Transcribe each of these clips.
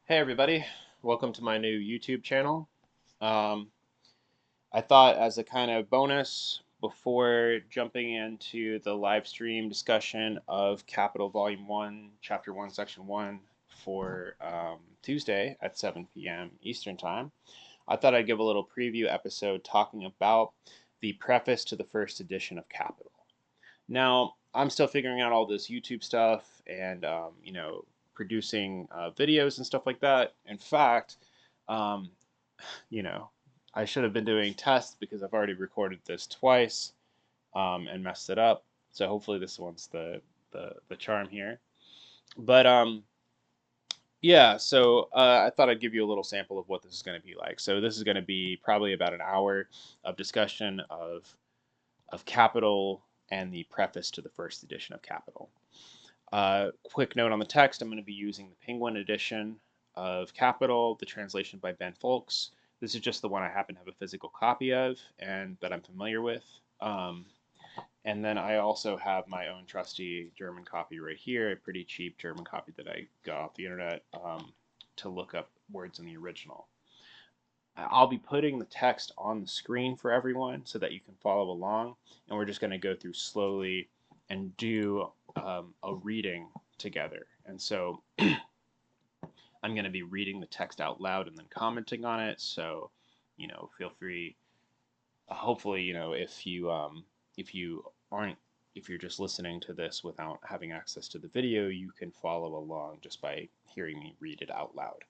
Hey everybody, welcome to my new YouTube channel. Um, I thought as a kind of bonus before jumping into the live stream discussion of Capital Volume 1, Chapter 1, Section 1 for Tuesday at 7 p.m. Eastern Time, I thought I'd give a little preview episode talking about the preface to the first edition of Capital. Now, I'm still figuring out all this YouTube stuff and, producing videos and stuff like that. In fact, um, you know, I should have been doing tests because I've already recorded this twice and messed it up. So hopefully this one's the charm here. But yeah, so I thought I'd give you a little sample of what this is going to be like. So this is going to be probably about an hour of discussion of Capital and the preface to the first edition of Capital. Quick note on the text, I'm going to be using the Penguin edition of Capital, the translation by Ben Folks. This is just the one I happen to have a physical copy of and that I'm familiar with. And then I also have my own trusty German copy right here, a pretty cheap German copy that I got off the internet to look up words in the original. I'll be putting the text on the screen for everyone so that you can follow along, and we're just going to go through slowly and do a reading together. And so I'm going to be reading the text out loud and then commenting on it. So, feel free. Hopefully, if you're just listening to this without having access to the video, you can follow along just by hearing me read it out loud.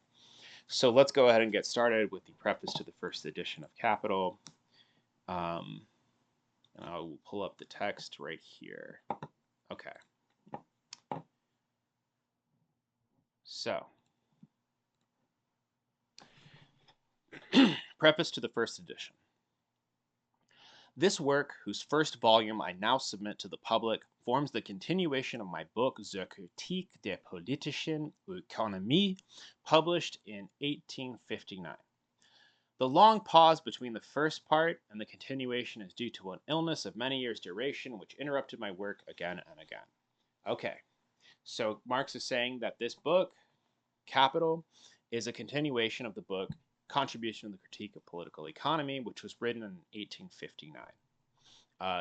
So let's go ahead and get started with the preface to the first edition of Capital. And I'll pull up the text right here. Okay. So, preface to the first edition. This work, whose first volume I now submit to the public, forms the continuation of my book Zur Kritik der politischen Ökonomie, published in 1859. The long pause between the first part and the continuation is due to an illness of many years' duration, which interrupted my work again and again. Okay, so Marx is saying that this book, Capital, is a continuation of the book Contribution to the Critique of Political Economy, which was written in 1859.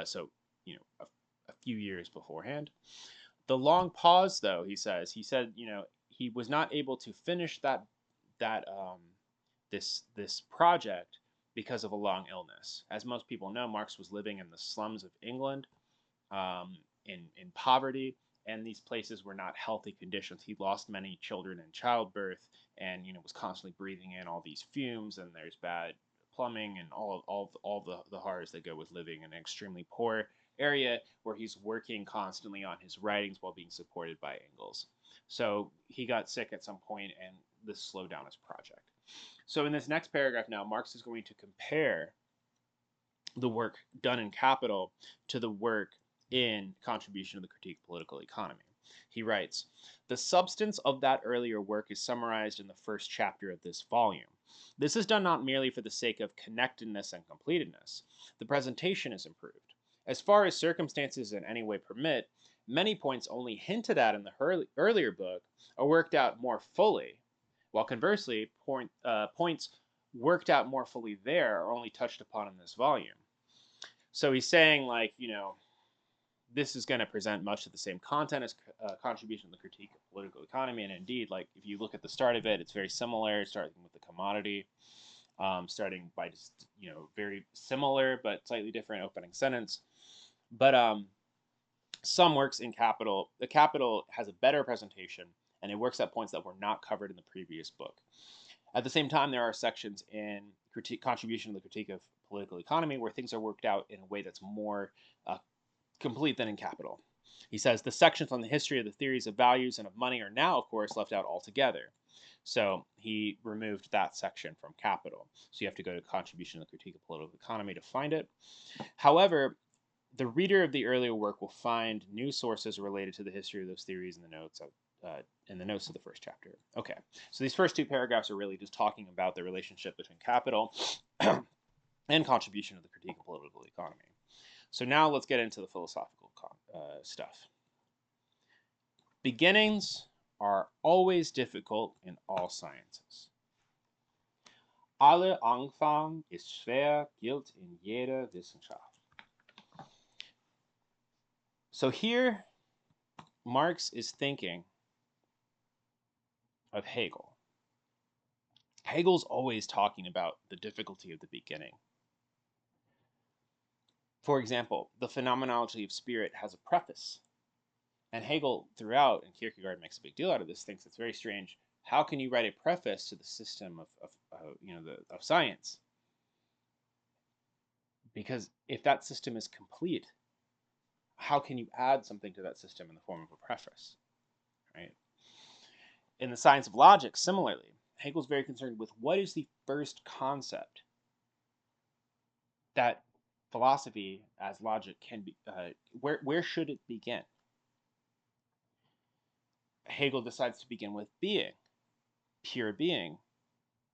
So, a few years beforehand. The long pause, though, he said, he was not able to finish this project because of a long illness. As most people know, Marx was living in the slums of England, in poverty, and these places were not healthy conditions. He lost many children in childbirth, and was constantly breathing in all these fumes. And there's bad plumbing and all the horrors that go with living in an extremely poor area where he's working constantly on his writings while being supported by Engels. So he got sick at some point, and this slowed down his project. So in this next paragraph now, Marx is going to compare the work done in Capital to the work in Contribution to the Critique of Political Economy. He writes, "The substance of that earlier work is summarized in the first chapter of this volume. This is done not merely for the sake of connectedness and completeness. The presentation is improved. As far as circumstances in any way permit, many points only hinted at in the earlier book are worked out more fully, while conversely, points worked out more fully there are only touched upon in this volume." So he's saying, this is going to present much of the same content as Contribution to the Critique of Political Economy. And indeed, if you look at the start of it, it's very similar, starting with the commodity, starting by just, very similar but slightly different opening sentence. But some works in Capital, the Capital has a better presentation, and it works at points that were not covered in the previous book. At the same time, there are sections in Contribution to the Critique of Political Economy where things are worked out in a way that's more complete than in Capital. He says the sections on the history of the theories of values and of money are now, of course, left out altogether. So he removed that section from Capital. So you have to go to Contribution to the Critique of Political Economy to find it. However, the reader of the earlier work will find new sources related to the history of those theories in the notes of the first chapter. Okay, so these first two paragraphs are really just talking about the relationship between Capital and Contribution to the Critique of Political Economy. So now let's get into the philosophical stuff. Beginnings are always difficult in all sciences. Aller Anfang ist schwer, gilt in jeder Wissenschaft. So here, Marx is thinking of Hegel. Hegel's always talking about the difficulty of the beginning. For example, the phenomenology of spirit has a preface. And Hegel, throughout, and Kierkegaard makes a big deal out of this, thinks it's very strange. How can you write a preface to the system of science? Because if that system is complete, how can you add something to that system in the form of a preface, right? In the science of logic, similarly, Hegel's very concerned with what is the first concept that philosophy as logic can be, where should it begin? Hegel decides to begin with being, pure being,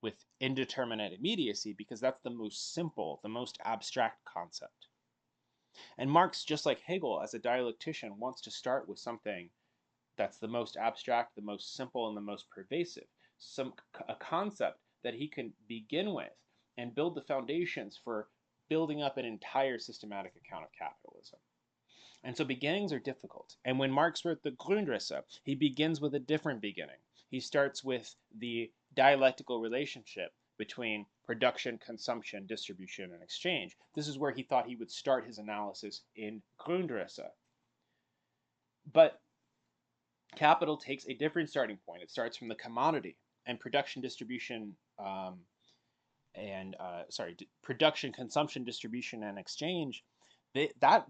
with indeterminate immediacy, because that's the most simple, the most abstract concept. And Marx, just like Hegel, as a dialectician, wants to start with something that's the most abstract, the most simple, and the most pervasive. A concept that he can begin with and build the foundations for building up an entire systematic account of capitalism. And so beginnings are difficult. And when Marx wrote the Grundrisse, he begins with a different beginning. He starts with the dialectical relationship between production, consumption, distribution, and exchange. This is where he thought he would start his analysis in Grundrisse. But Capital takes a different starting point. It starts from the commodity and production, distribution, production, consumption, distribution, and exchange.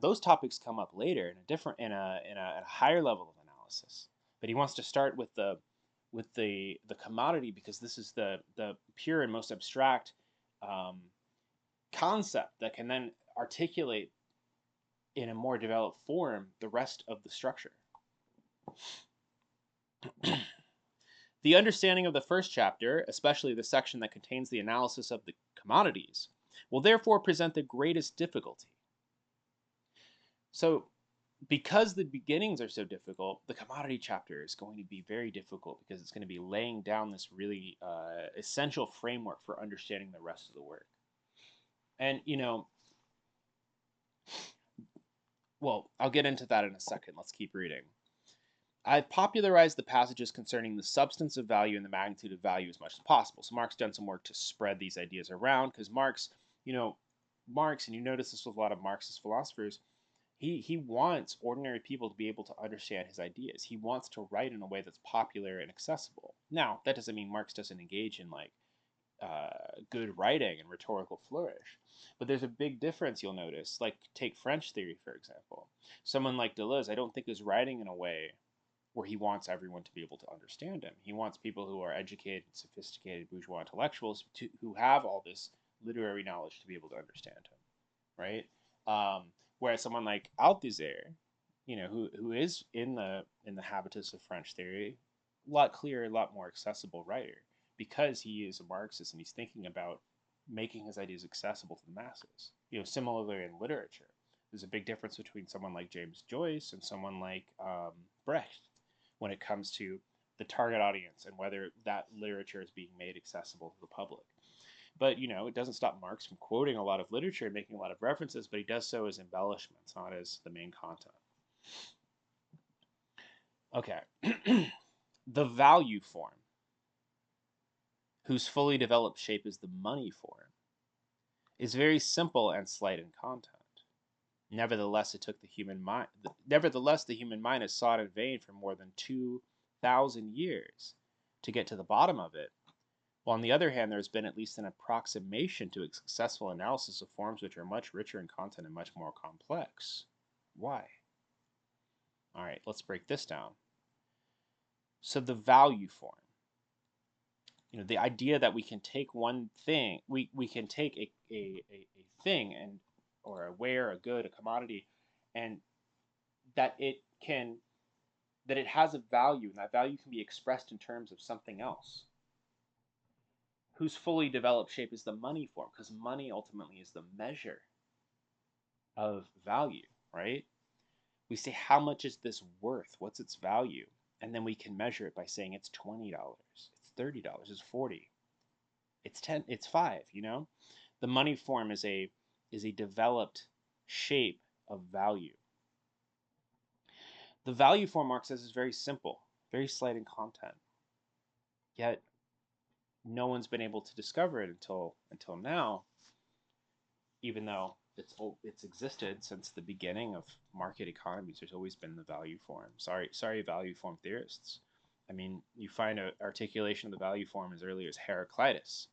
Those topics come up later in a higher level of analysis. But he wants to start with the commodity, because this is the pure and most abstract concept that can then articulate in a more developed form the rest of the structure. The understanding of the first chapter, especially the section that contains the analysis of the commodities, will therefore present the greatest difficulty. So, because the beginnings are so difficult, the commodity chapter is going to be very difficult, because it's going to be laying down this really essential framework for understanding the rest of the work. And, well, I'll get into that in a second. Let's keep reading. I've popularized the passages concerning the substance of value and the magnitude of value as much as possible. So Marx done some work to spread these ideas around, because Marx, and you notice this with a lot of Marxist philosophers, he wants ordinary people to be able to understand his ideas. He wants to write in a way that's popular and accessible. Now, that doesn't mean Marx doesn't engage in good writing and rhetorical flourish. But there's a big difference you'll notice. Like, take French theory, for example. Someone like Deleuze, I don't think, is writing in a way where he wants everyone to be able to understand him. He wants people who are educated, sophisticated, bourgeois intellectuals who have all this literary knowledge to be able to understand him, right? Whereas someone like Althusser, who is in the habitus of French theory, a lot clearer, a lot more accessible writer, because he is a Marxist and he's thinking about making his ideas accessible to the masses. Similarly in literature, there's a big difference between someone like James Joyce and someone like Brecht when it comes to the target audience and whether that literature is being made accessible to the public. But, it doesn't stop Marx from quoting a lot of literature and making a lot of references, but he does so as embellishments, not as the main content. Okay. The value form, whose fully developed shape is the money form, is very simple and slight in content. Nevertheless, the human mind has sought in vain for more than 2,000 years to get to the bottom of it. While on the other hand, there has been at least an approximation to a successful analysis of forms which are much richer in content and much more complex. Why? All right, let's break this down. So the value form. The idea that we can take one thing, we can take a thing or a ware, a good, a commodity, and that it has a value, and that value can be expressed in terms of something else. Whose fully developed shape is the money form, because money ultimately is the measure of value, right? We say, how much is this worth? What's its value? And then we can measure it by saying it's $20, it's $30, it's 40, it's 10, it's 5, you know? The money form is a developed shape of value. The value form, Marx says, is very simple, very slight in content. Yet no one's been able to discover it until now, even though it's existed since the beginning of market economies. There's always been the value form. Sorry, value form theorists. I mean, you find an articulation of the value form as early as Heraclitus.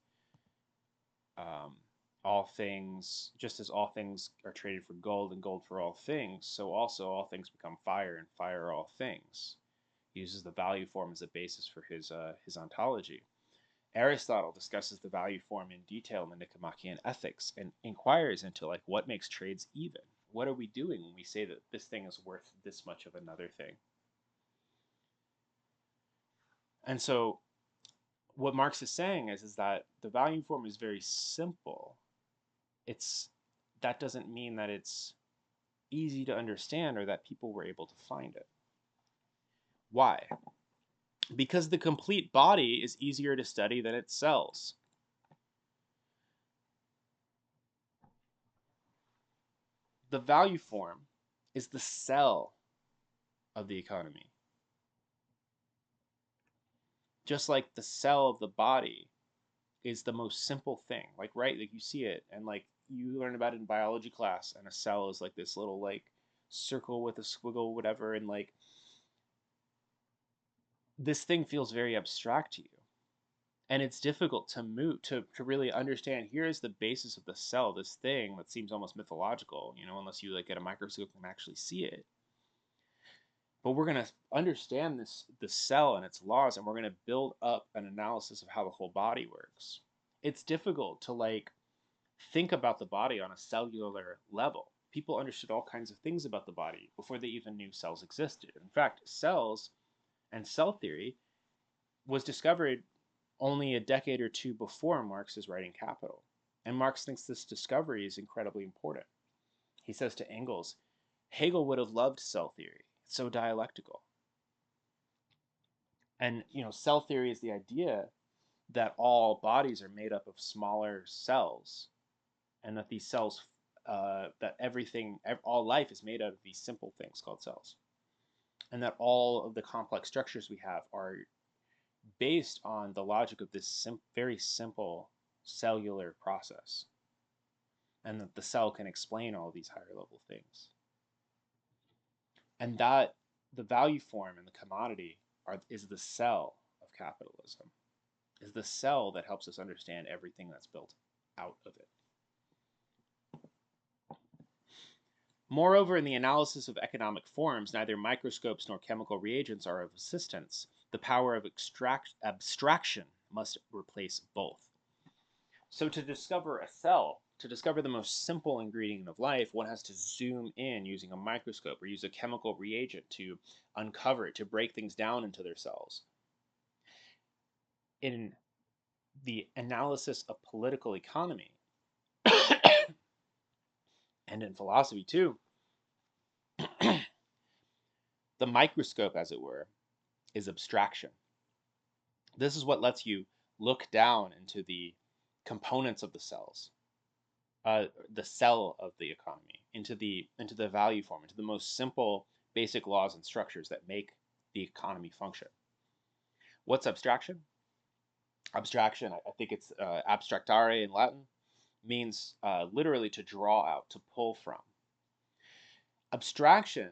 All things, just as all things are traded for gold and gold for all things, so also all things become fire and fire are all things. He uses the value form as a basis for his ontology. Aristotle discusses the value form in detail in the Nicomachean Ethics and inquires into like what makes trades even. What are we doing when we say that this thing is worth this much of another thing? And so what Marx is saying is that the value form is very simple. That doesn't mean that it's easy to understand or that people were able to find it. Why? Because the complete body is easier to study than its cells. The value form is the cell of the economy. Just like the cell of the body is the most simple thing. Like, right, like you see it and like you learn about it in biology class, and a cell is like this little like circle with a squiggle, whatever, and like this thing feels very abstract to you. And it's difficult to move to really understand. Here is the basis of the cell, this thing that seems almost mythological, you know, unless you like get a microscope and actually see it. But we're going to understand the cell and its laws, and we're going to build up an analysis of how the whole body works. It's difficult to like think about the body on a cellular level. People understood all kinds of things about the body before they even knew cells existed. In fact, cells and cell theory was discovered only a decade or two before Marx is writing Capital. And Marx thinks this discovery is incredibly important. He says to Engels, Hegel would have loved cell theory. It's so dialectical. And, you know, cell theory is the idea that all bodies are made up of smaller cells, and that these cells, that all life is made out of these simple things called cells. And that all of the complex structures we have are based on the logic of this very simple cellular process, and that the cell can explain all these higher level things. And that the value form and the commodity is the cell of capitalism, is the cell that helps us understand everything that's built out of it. Moreover, in the analysis of economic forms, neither microscopes nor chemical reagents are of assistance. The power of abstraction must replace both. So to discover a cell, to discover the most simple ingredient of life, one has to zoom in using a microscope or use a chemical reagent to uncover it, to break things down into their cells. In the analysis of political economy, and in philosophy too, the microscope, as it were, is abstraction. This is what lets you look down into the components of the cells, the cell of the economy, into the value form, into the most simple basic laws and structures that make the economy function. What's abstraction? Abstraction, I think it's abstractare in Latin, means literally to draw out, to pull from. Abstraction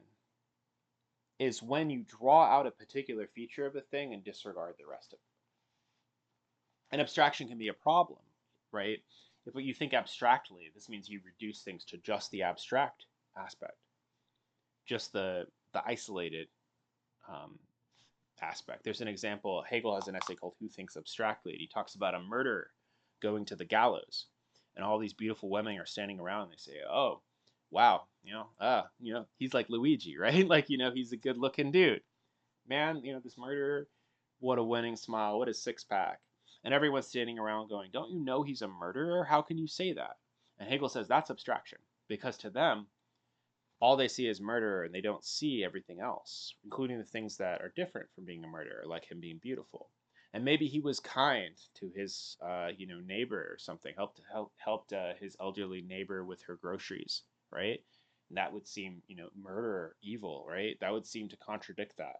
is when you draw out a particular feature of a thing and disregard the rest of it. And abstraction can be a problem, right? If you think abstractly, this means you reduce things to just the abstract aspect, just the isolated aspect. There's an example, Hegel has an essay called Who Thinks Abstractly? And he talks about a murderer going to the gallows, and all these beautiful women are standing around, and they say, oh, wow, he's like Luigi, right? Like, he's a good looking dude. Man, this murderer, what a winning smile, what a six pack. And everyone's standing around going, don't you know he's a murderer? How can you say that? And Hegel says that's abstraction, because to them, all they see is murder, and they don't see everything else, including the things that are different from being a murderer, like him being beautiful. And maybe he was kind to his, neighbor or something, helped his elderly neighbor with her groceries, right? And that would seem, murder, evil, right? That would seem to contradict that.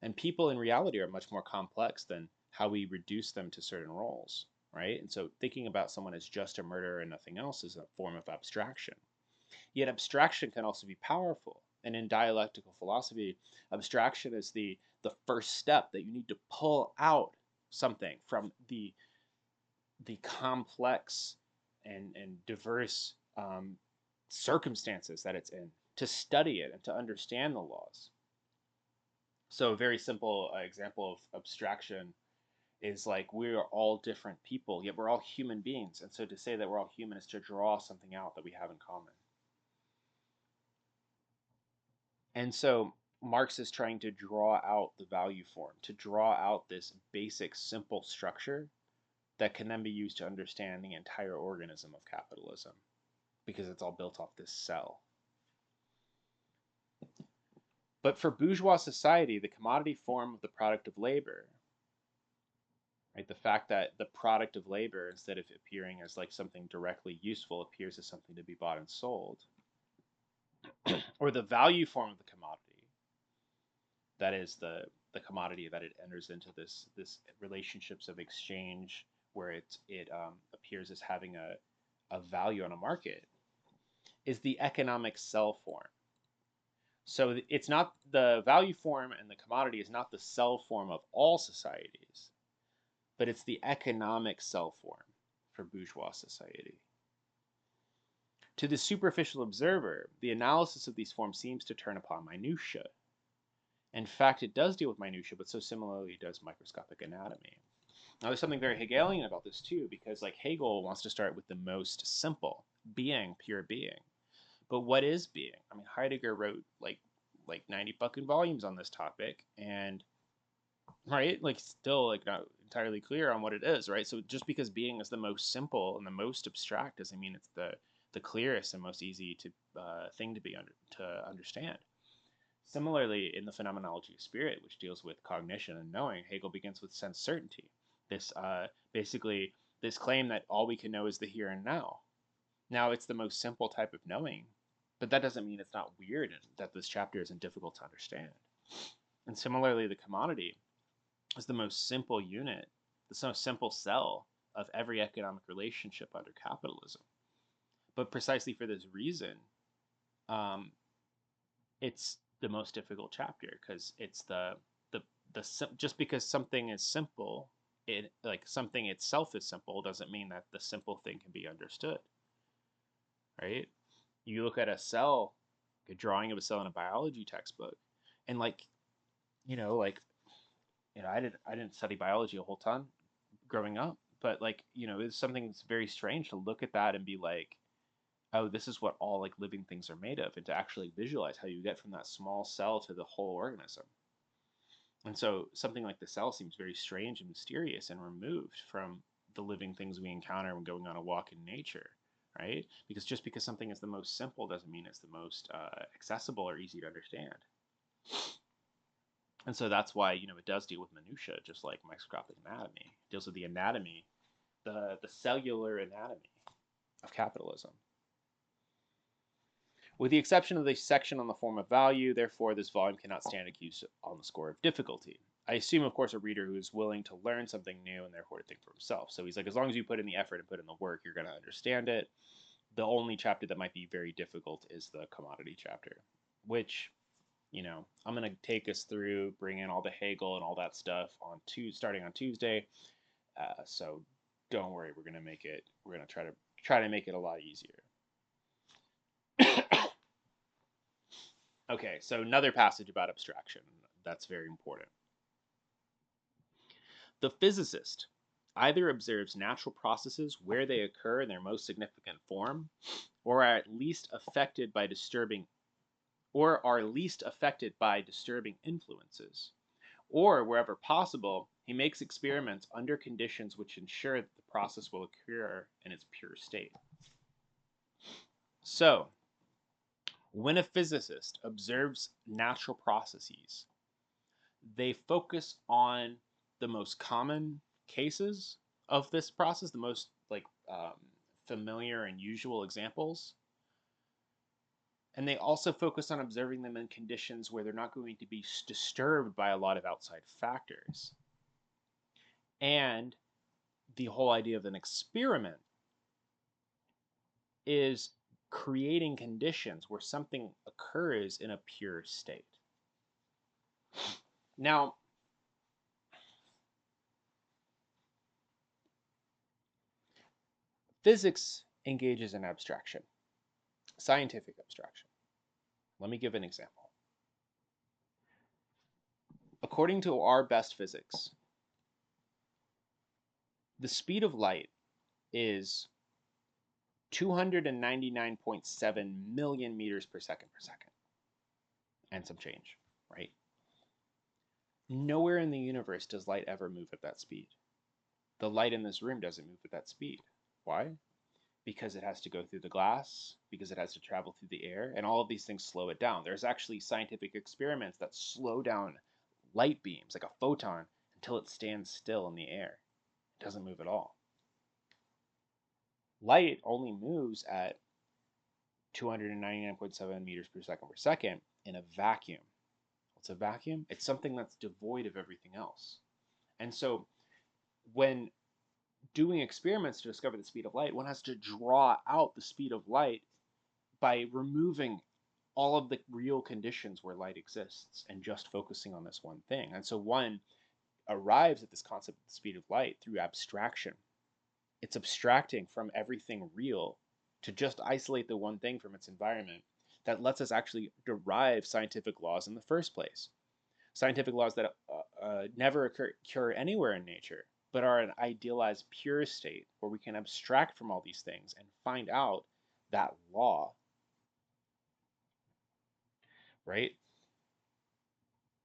And people in reality are much more complex than how we reduce them to certain roles, right? And so thinking about someone as just a murderer and nothing else is a form of abstraction. Yet abstraction can also be powerful. And in dialectical philosophy, abstraction is the first step that you need to pull out something from the complex and diverse circumstances that it's in, to study it and to understand the laws. So a very simple example of abstraction is like we are all different people, yet we're all human beings. And so to say that we're all human is to draw something out that we have in common. And so Marx is trying to draw out the value form, to draw out this basic, simple structure that can then be used to understand the entire organism of capitalism, because it's all built off this cell. But for bourgeois society, the commodity form of the product of labor, right, the fact that the product of labor, instead of appearing as like something directly useful, appears as something to be bought and sold, or the value form of the commodity, that is the commodity that it enters into this relationships of exchange where it appears as having a value on a market, is the economic cell form. So it's not the value form, and the commodity is not the cell form of all societies, but it's the economic cell form for bourgeois society. To the superficial observer, the analysis of these forms seems to turn upon minutiae. In fact, it does deal with minutiae, but so similarly does microscopic anatomy. Now, there's something very Hegelian about this too, because like Hegel wants to start with the most simple, being, pure being. But what is being? I mean, Heidegger wrote like 90 fucking volumes on this topic, and right, like still like not entirely clear on what it is, right? So just because being is the most simple and the most abstract doesn't mean it's the clearest and most easy to thing to be to understand. Similarly, in the phenomenology of spirit, which deals with cognition and knowing, Hegel begins with sense certainty. This basically this claim that all we can know is the here and now. Now, it's the most simple type of knowing, but that doesn't mean it's not weird and that this chapter isn't difficult to understand. And similarly, the commodity is the most simple unit, the most simple cell of every economic relationship under capitalism. But precisely for this reason, it's the most difficult chapter, because it's the just because something is simple, it like something itself is simple doesn't mean that the simple thing can be understood, right? You look at a cell, a drawing of a cell in a biology textbook, and I didn't study biology a whole ton growing up, but it's something that's very strange to look at that and be like, oh, this is what all like living things are made of, and to actually visualize how you get from that small cell to the whole organism. And so something like the cell seems very strange and mysterious and removed from the living things we encounter when going on a walk in nature, right? Because just because something is the most simple doesn't mean it's the most accessible or easy to understand. And so that's why it does deal with minutia, just like microscopic anatomy. It deals with the anatomy, the cellular anatomy of capitalism. With the exception of the section on the form of value, therefore, this volume cannot stand accused on the score of difficulty. I assume, of course, a reader who is willing to learn something new and therefore to think for himself. So he's like, as long as you put in the effort and put in the work, you're going to understand it. The only chapter that might be very difficult is the commodity chapter, which, I'm going to take us through, bring in all the Hegel and all that stuff starting on Tuesday. So don't worry, we're going to try to make it a lot easier. Okay, so another passage about abstraction that's very important. The physicist either observes natural processes where they occur in their most significant form, or are least affected by disturbing influences, or wherever possible, he makes experiments under conditions which ensure that the process will occur in its pure state. So, When a physicist observes natural processes, they focus on the most common cases of this process, the most familiar and usual examples. And they also focus on observing them in conditions where they're not going to be disturbed by a lot of outside factors. And the whole idea of an experiment is creating conditions where something occurs in a pure state. Now, physics engages in abstraction, scientific abstraction. Let me give an example. According to our best physics, the speed of light is 299.7 million meters per second and some change, right? Nowhere in the universe does light ever move at that speed. The light in this room doesn't move at that speed. Why? Because it has to go through the glass, because it has to travel through the air, and all of these things slow it down. There's actually scientific experiments that slow down light beams, like a photon, until it stands still in the air. It doesn't move at all. Light only moves at 299.7 meters per second in a vacuum. What's a vacuum? It's something that's devoid of everything else. And so when doing experiments to discover the speed of light, one has to draw out the speed of light by removing all of the real conditions where light exists and just focusing on this one thing. And so one arrives at this concept of the speed of light through abstraction. It's abstracting from everything real to just isolate the one thing from its environment that lets us actually derive scientific laws in the first place. Scientific laws that never occur anywhere in nature, but are an idealized pure state where we can abstract from all these things and find out that law, right?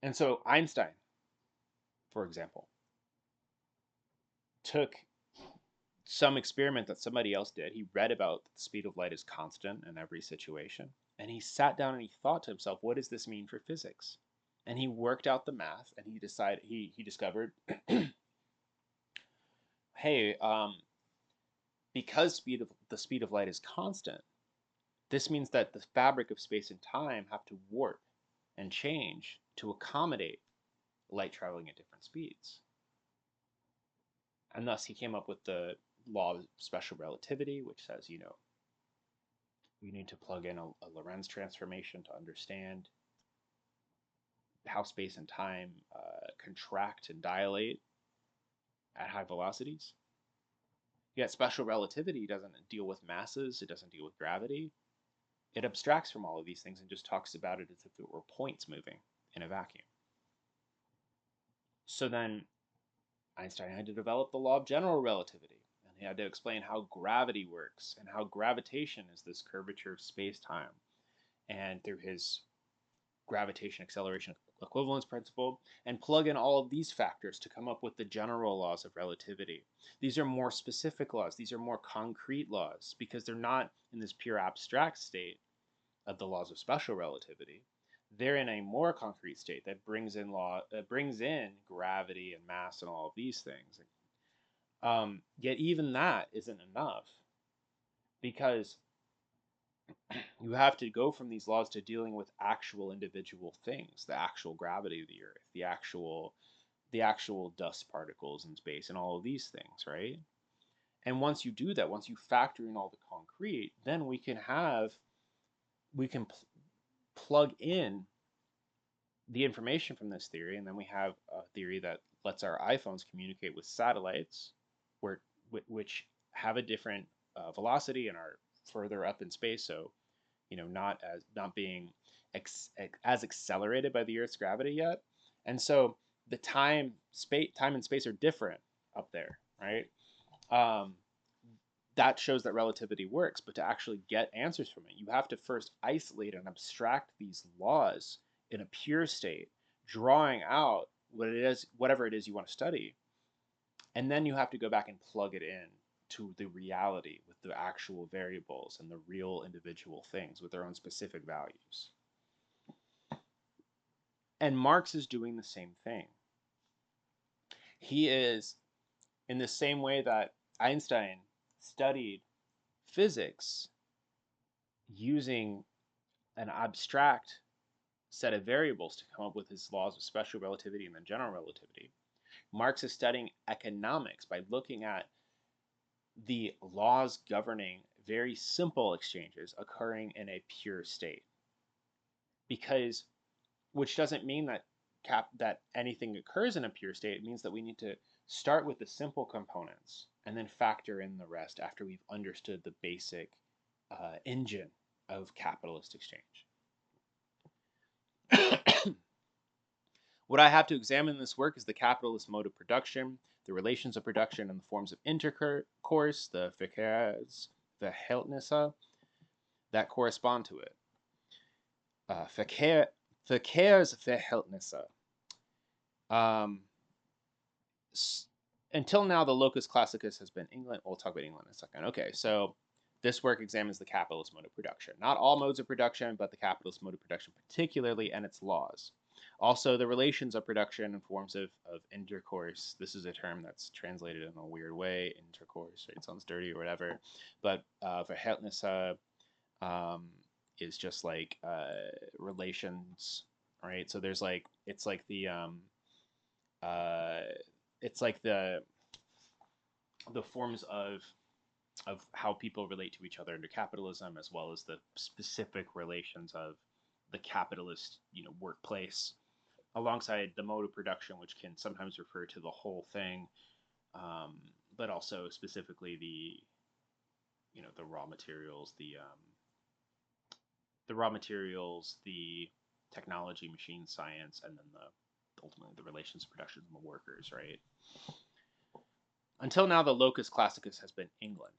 And so Einstein, for example, took some experiment that somebody else did. He read about the speed of light is constant in every situation. And he sat down and he thought to himself, what does this mean for physics? And he worked out the math and he discovered, hey, because the speed of light is constant, this means that the fabric of space and time have to warp and change to accommodate light traveling at different speeds. And thus he came up with the law of special relativity, which says, you need to plug in a Lorentz transformation to understand how space and time contract and dilate at high velocities. Yet special relativity doesn't deal with masses, it doesn't deal with gravity. It abstracts from all of these things and just talks about it as if it were points moving in a vacuum. So then Einstein had to develop the law of general relativity, and he had to explain how gravity works and how gravitation is this curvature of space-time. And through his gravitation acceleration equivalence principle, and plug in all of these factors to come up with the general laws of relativity. These are more specific laws. These are more concrete laws because they're not in this pure abstract state of the laws of special relativity. They're in a more concrete state that brings in gravity and mass and all of these things. Yet even that isn't enough because you have to go from these laws to dealing with actual individual things, the actual gravity of the Earth, the actual dust particles in space, and all of these things, right? And once you do that, once you factor in all the concrete, then we can plug in the information from this theory, and then we have a theory that lets our iPhones communicate with satellites, which have a different velocity and are further up in space, so not being as accelerated by the Earth's gravity yet. And so the time and space are different up there, right? That shows that relativity works, but to actually get answers from it, you have to first isolate and abstract these laws in a pure state, drawing out whatever it is you want to study. And then you have to go back and plug it in to the reality with the actual variables and the real individual things with their own specific values. And Marx is doing the same thing. He is, in the same way that Einstein studied physics using an abstract set of variables to come up with his laws of special relativity and then general relativity, Marx is studying economics by looking at the laws governing very simple exchanges occurring in a pure state. Because, which doesn't mean that that anything occurs in a pure state. It means that we need to start with the simple components and then factor in the rest after we've understood the basic engine of capitalist exchange. What I have to examine in this work is the capitalist mode of production, the relations of production, and the forms of intercourse, the Verhältnisse, that correspond to it. Verkehrsverhältnisse. Until now, the locus classicus has been England. We'll talk about England in a second. Okay, so this work examines the capitalist mode of production. Not all modes of production, but the capitalist mode of production particularly, and its laws. Also, the relations of production and forms of intercourse. This is a term that's translated in a weird way. Intercourse, right? It sounds dirty or whatever. But Verhältnisse is just like relations, right? So there's like, it's like the forms of how people relate to each other under capitalism, as well as the specific relations of the capitalist, workplace, alongside the mode of production, which can sometimes refer to the whole thing, but also specifically the raw materials, the technology, machine science, and then ultimately the relations of production and the workers, right? Until now, the locus classicus has been England.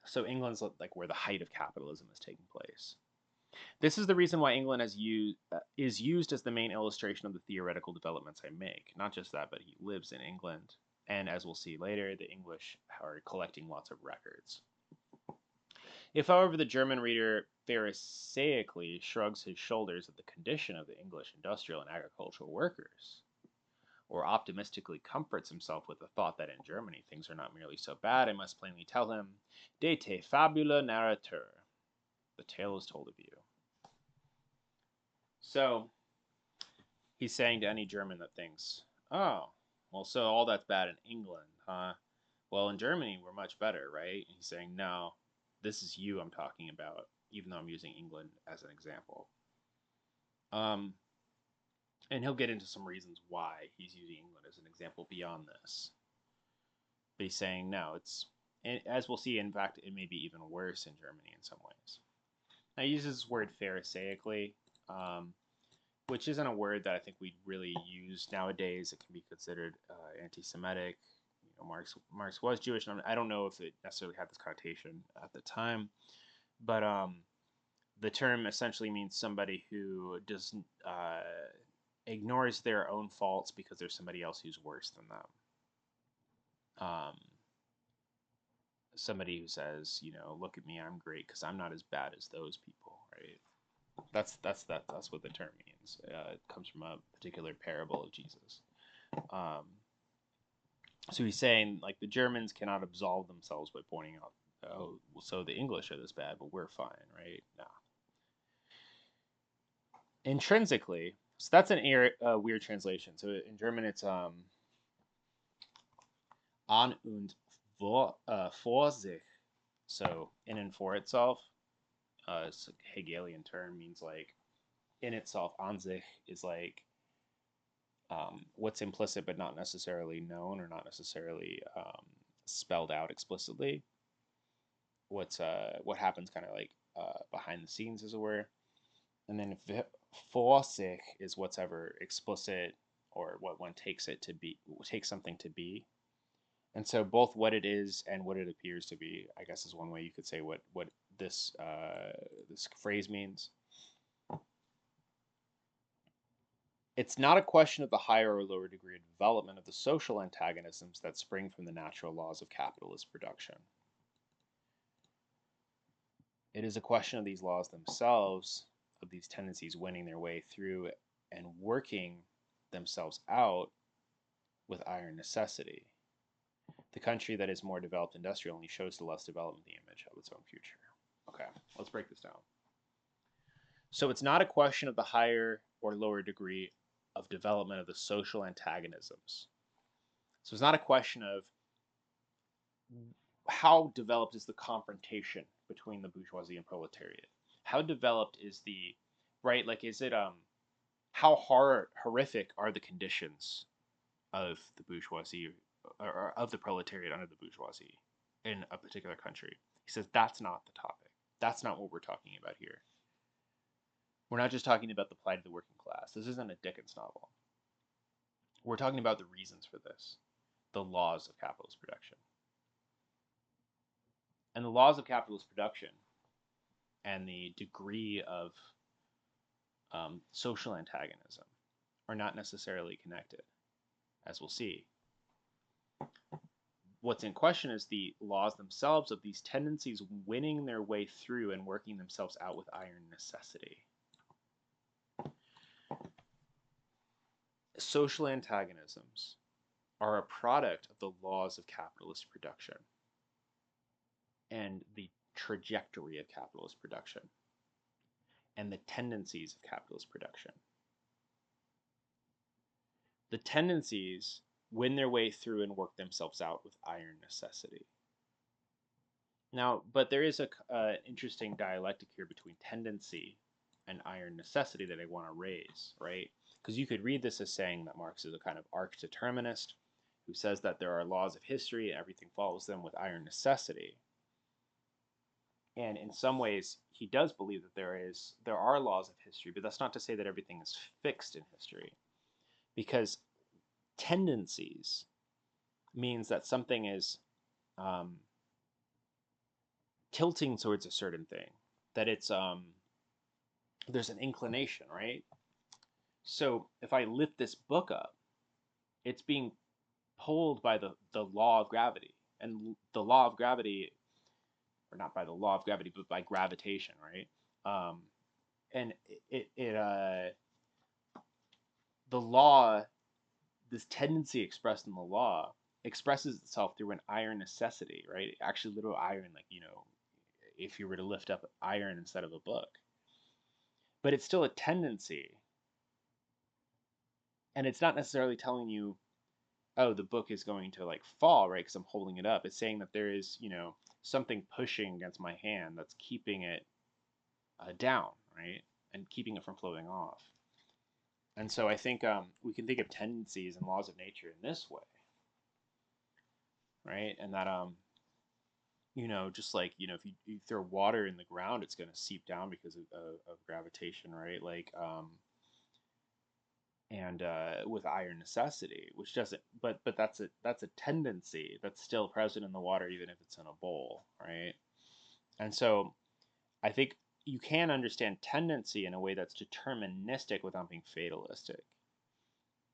So England's like where the height of capitalism is taking place. This is the reason why England is used as the main illustration of the theoretical developments I make. Not just that, but he lives in England. And as we'll see later, the English are collecting lots of records. If, however, the German reader pharisaically shrugs his shoulders at the condition of the English industrial and agricultural workers, or optimistically comforts himself with the thought that in Germany things are not merely so bad, I must plainly tell him, de te fabula narratur. The tale is told of you. So, he's saying to any German that thinks, oh, well, so all that's bad in England, huh? Well, in Germany, we're much better, right? And he's saying, no, this is you I'm talking about, even though I'm using England as an example. And he'll get into some reasons why he's using England as an example beyond this. But he's saying, no, as we'll see, in fact, it may be even worse in Germany in some ways. Now, he uses this word pharisaically, which isn't a word that I think we really use nowadays. It can be considered anti-Semitic. Marx was Jewish, and I don't know if it necessarily had this connotation at the time, but the term essentially means somebody who ignores their own faults because there's somebody else who's worse than them. Somebody who says, look at me, I'm great because I'm not as bad as those people, right? That's what the term means. It comes from a particular parable of Jesus. So he's saying, like, the Germans cannot absolve themselves by pointing out, oh, so the English are this bad, but we're fine, right? No. Intrinsically, so that's a weird translation. So in German, it's an und vor sich. So in and for itself. It's a Hegelian term, means like in itself. An sich is like what's implicit but not necessarily known or not necessarily spelled out explicitly. What happens kind of like behind the scenes, as it were. And then vor sich is what's ever explicit, or what one takes it to be, takes something to be. And so both what it is and what it appears to be, I guess, is one way you could say what this phrase means. It's not a question of the higher or lower degree of development of the social antagonisms that spring from the natural laws of capitalist production. It is a question of these laws themselves, of these tendencies winning their way through and working themselves out with iron necessity. The country that is more developed industrially only shows the less development the image of its own future. Okay, let's break this down. So it's not a question of the higher or lower degree of development of the social antagonisms. So it's not a question of how developed is the confrontation between the bourgeoisie and proletariat. How developed is the right? Like, is it how horrific are the conditions of the bourgeoisie or of the proletariat under the bourgeoisie in a particular country? He says that's not the topic. That's not what we're talking about here. We're not just talking about the plight of the working class. This isn't a Dickens novel. We're talking about the reasons for this, the laws of capitalist production. And the laws of capitalist production and the degree of social antagonism are not necessarily connected, as we'll see. What's in question is the laws themselves of these tendencies winning their way through and working themselves out with iron necessity. Social antagonisms are a product of the laws of capitalist production and the trajectory of capitalist production and the tendencies of capitalist production. The tendencies win their way through and work themselves out with iron necessity. Now, but there is an interesting dialectic here between tendency and iron necessity that I want to raise, right? Because you could read this as saying that Marx is a kind of arch-determinist who says that there are laws of history and everything follows them with iron necessity. And in some ways, he does believe that there are laws of history, but that's not to say that everything is fixed in history. Because tendencies means that something is tilting towards a certain thing, that it's there's an inclination, right? So if I lift this book up, it's being pulled by the law of gravity, and the law of gravity, or not by the law of gravity, but by gravitation, right? And the law, this tendency expressed in the law, expresses itself through an iron necessity, right? Actually, literal iron, like, if you were to lift up iron instead of a book. But it's still a tendency. And it's not necessarily telling you, oh, the book is going to like fall, right? Because I'm holding it up. It's saying that there is, something pushing against my hand that's keeping it down, right? And keeping it from floating off. And so I think we can think of tendencies and laws of nature in this way, right? And that, just like, if you throw water in the ground, it's going to seep down because of gravitation, right? Like, and with iron necessity, which doesn't, but that's a tendency that's still present in the water, even if it's in a bowl, right? And so I think you can understand tendency in a way that's deterministic without being fatalistic.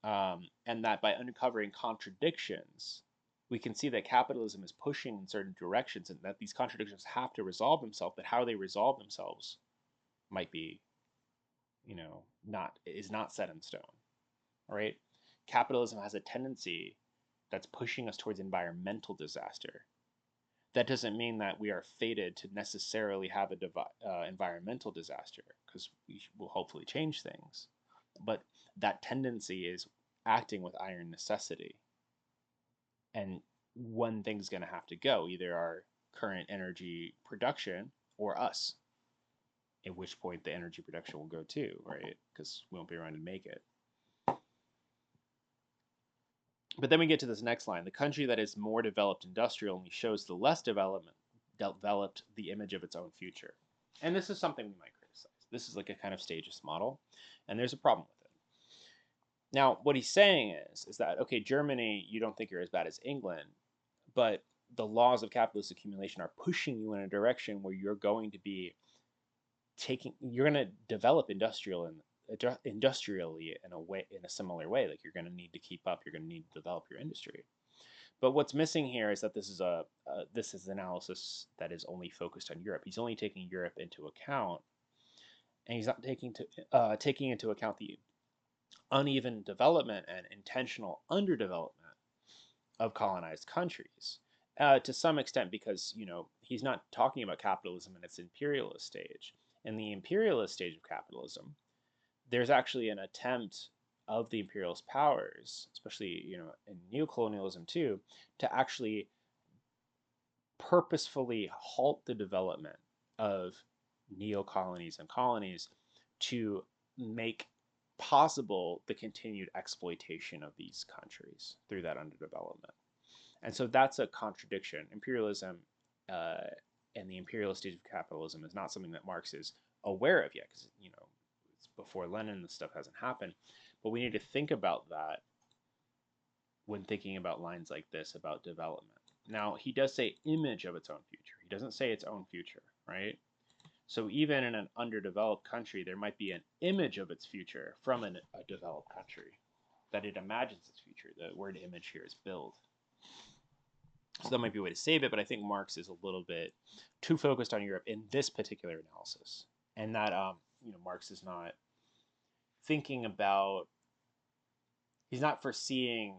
And that by uncovering contradictions, we can see that capitalism is pushing in certain directions and that these contradictions have to resolve themselves, but how they resolve themselves might be, not set in stone. All right? Capitalism has a tendency that's pushing us towards environmental disaster. That doesn't mean that we are fated to necessarily have a environmental disaster, because we will hopefully change things. But that tendency is acting with iron necessity. And one thing's going to have to go, either our current energy production or us, at which point the energy production will go too, right? Because we won't be around to make it. But then we get to this next line. The country that is more developed industrial only shows the less developed the image of its own future. And this is something we might criticize. This is like a kind of stageist model, and there's a problem with it. Now, what he's saying is that, okay, Germany, you don't think you're as bad as England, but the laws of capitalist accumulation are pushing you in a direction where you're going to be you're going to develop industrially in a similar way. Like, you're going to need to keep up, you're going to need to develop your industry. But what's missing here is that this is analysis that is only focused on Europe. He's only taking Europe into account, and he's not taking into account the uneven development and intentional underdevelopment of colonized countries. To some extent, because he's not talking about capitalism in its imperialist stage. In the imperialist stage of capitalism, there's actually an attempt of the imperialist powers, especially in neocolonialism too, to actually purposefully halt the development of neo-colonies and colonies to make possible the continued exploitation of these countries through that underdevelopment. And so that's a contradiction. Imperialism uh, and the imperialist stage of capitalism is not something that Marx is aware of yet, because it's before Lenin. This stuff hasn't happened. But we need to think about that when thinking about lines like this about development. Now, he does say image of its own future. He doesn't say its own future, right? So even in an underdeveloped country, there might be an image of its future from a developed country, that it imagines its future. The word image here is build. So that might be a way to save it, but I think Marx is a little bit too focused on Europe in this particular analysis, and that Marx is not thinking about, he's not foreseeing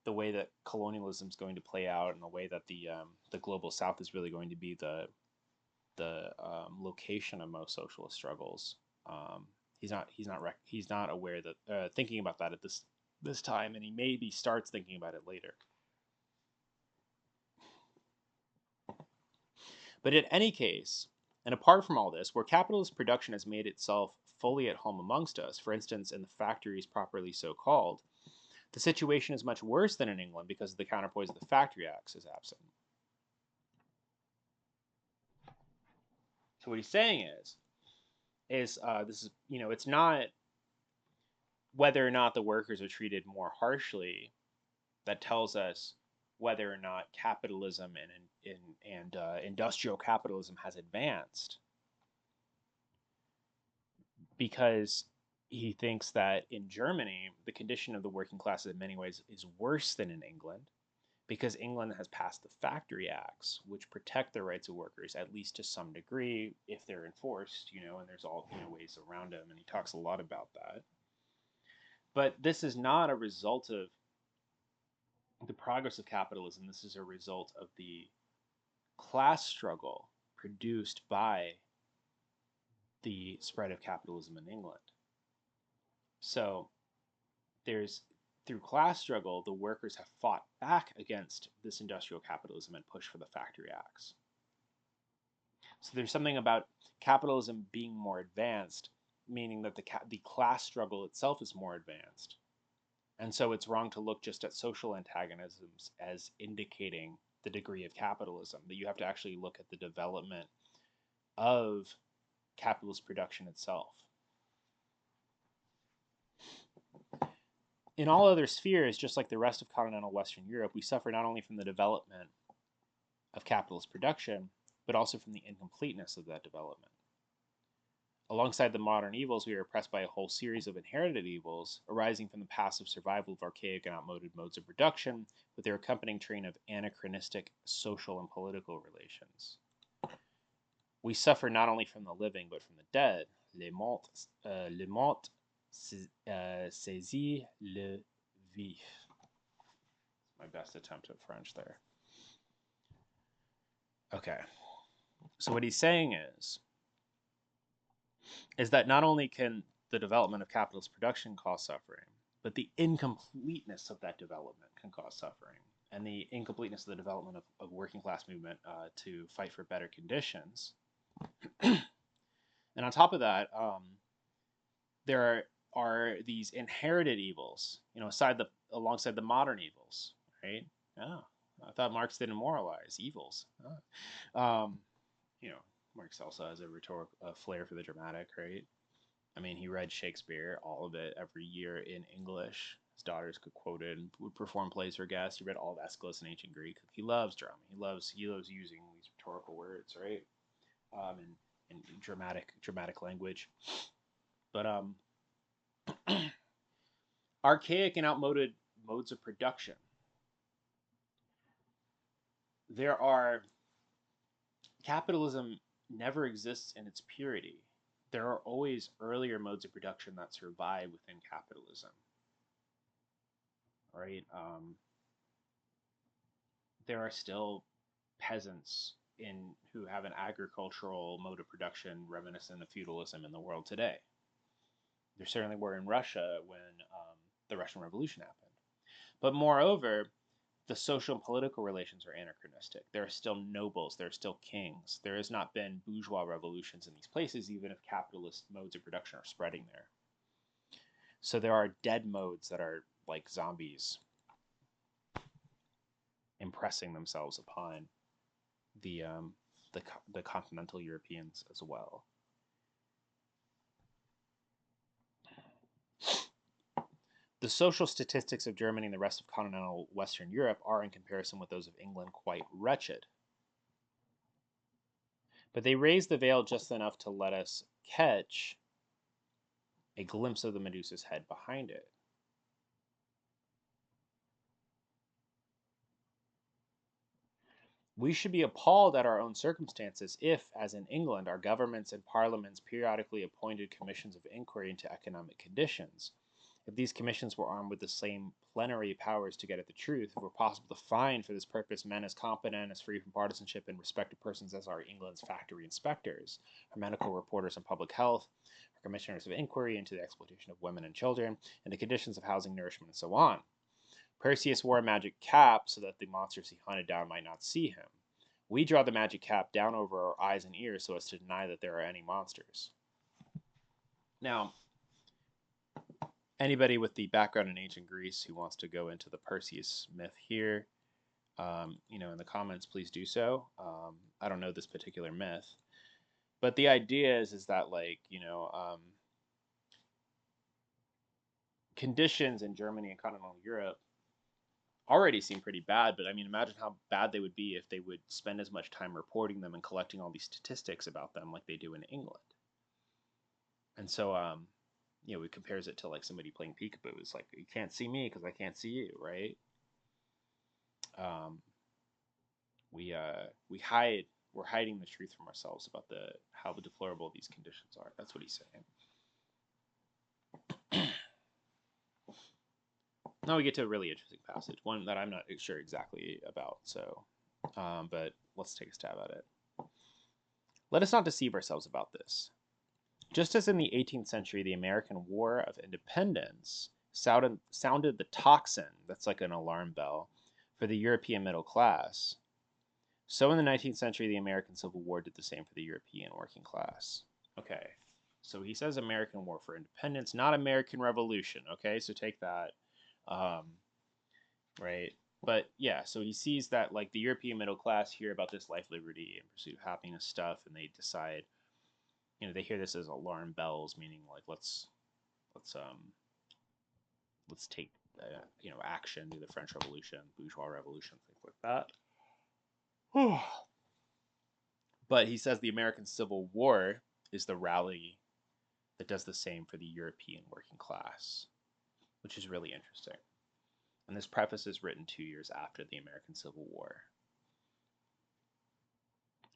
the way that colonialism is going to play out, and the way that the global South is really going to be the location of most socialist struggles. He's not aware that thinking about that at this time, and he maybe starts thinking about it later. But in any case, and apart from all this, where capitalist production has made itself fully at home amongst us, for instance, in the factories properly so called, the situation is much worse than in England because the counterpoise of the Factory Acts is absent. So what he's saying is this is, it's not whether or not the workers are treated more harshly that tells us whether or not capitalism and industrial capitalism has advanced, because he thinks that in Germany the condition of the working classes in many ways is worse than in England, because England has passed the Factory Acts, which protect the rights of workers, at least to some degree, if they're enforced, and there's all ways around them, and he talks a lot about that. But this is not a result of the progress of capitalism. This is a result of the class struggle produced by the spread of capitalism in England. So through class struggle, the workers have fought back against this industrial capitalism and pushed for the Factory Acts. So there's something about capitalism being more advanced, meaning that the class struggle itself is more advanced. And so it's wrong to look just at social antagonisms as indicating the degree of capitalism, that you have to actually look at the development of capitalist production itself. In all other spheres, just like the rest of continental Western Europe, we suffer not only from the development of capitalist production, but also from the incompleteness of that development. Alongside the modern evils, we are oppressed by a whole series of inherited evils arising from the passive survival of archaic and outmoded modes of production, with their accompanying train of anachronistic social and political relations. We suffer not only from the living, but from the dead. Les morts saisit le vif. My best attempt at French there. Okay. So what he's saying is that not only can the development of capitalist production cause suffering, but the incompleteness of that development can cause suffering. And the incompleteness of the development of working class movement to fight for better conditions. And on top of that, there are these inherited evils, alongside the modern evils, right? Oh, I thought Marx didn't moralize evils. Oh. Marx also has a rhetorical flair for the dramatic, right? I mean, he read Shakespeare, all of it, every year in English. His daughters could quote it and would perform plays for guests. He read all of Aeschylus in ancient Greek. He loves drama. He loves using these rhetorical words, right? And dramatic language. But archaic and outmoded modes of production. there are capitalism never exists in its purity. There are always earlier modes of production that survive within capitalism, right? There are still peasants in who have an agricultural mode of production reminiscent of feudalism in the world today. There certainly were in Russia when the Russian Revolution happened. But moreover, the social and political relations are anachronistic. There are still nobles, there are still kings. There has not been bourgeois revolutions in these places, even if capitalist modes of production are spreading there. So there are dead modes that are like zombies impressing themselves upon the the continental Europeans as well. The social statistics of Germany and the rest of continental Western Europe are, in comparison with those of England, quite wretched. But they raise the veil just enough to let us catch a glimpse of the Medusa's head behind it. We should be appalled at our own circumstances if, as in England, our governments and parliaments periodically appointed commissions of inquiry into economic conditions. If these commissions were armed with the same plenary powers to get at the truth, if it were possible to find for this purpose men as competent, as free from partisanship and respected persons as are England's factory inspectors, our medical reporters on public health, our commissioners of inquiry into the exploitation of women and children, and the conditions of housing, nourishment, and so on. Perseus wore a magic cap so that the monsters he hunted down might not see him. We draw the magic cap down over our eyes and ears so as to deny that there are any monsters. Now, anybody with the background in ancient Greece who wants to go into the Perseus myth here, in the comments, please do so. I don't know this particular myth, but the idea is that conditions in Germany and continental Europe already seem pretty bad, but I mean, imagine how bad they would be if they would spend as much time reporting them and collecting all these statistics about them like they do in England. And so, it compares it to like somebody playing peekaboo. It's like, you can't see me because I can't see you, right? We're hiding the truth from ourselves about how deplorable these conditions are. That's what he's saying. Now we get to a really interesting passage, one that I'm not sure exactly about. So, but let's take a stab at it. Let us not deceive ourselves about this. Just as in the 18th century, the American War of Independence sounded the tocsin, that's like an alarm bell, for the European middle class, so in the 19th century, the American Civil War did the same for the European working class. Okay, so he says American War for Independence, not American Revolution. Okay, so take that. Right? But yeah, so he sees that like the European middle class hear about this life, liberty, and pursuit of happiness stuff, and they decide, they hear this as alarm bells, meaning like let's take action, do the French Revolution, bourgeois revolution, things like that. But he says the American Civil War is the rally that does the same for the European working class, which is really interesting. And this preface is written 2 years after the American Civil War.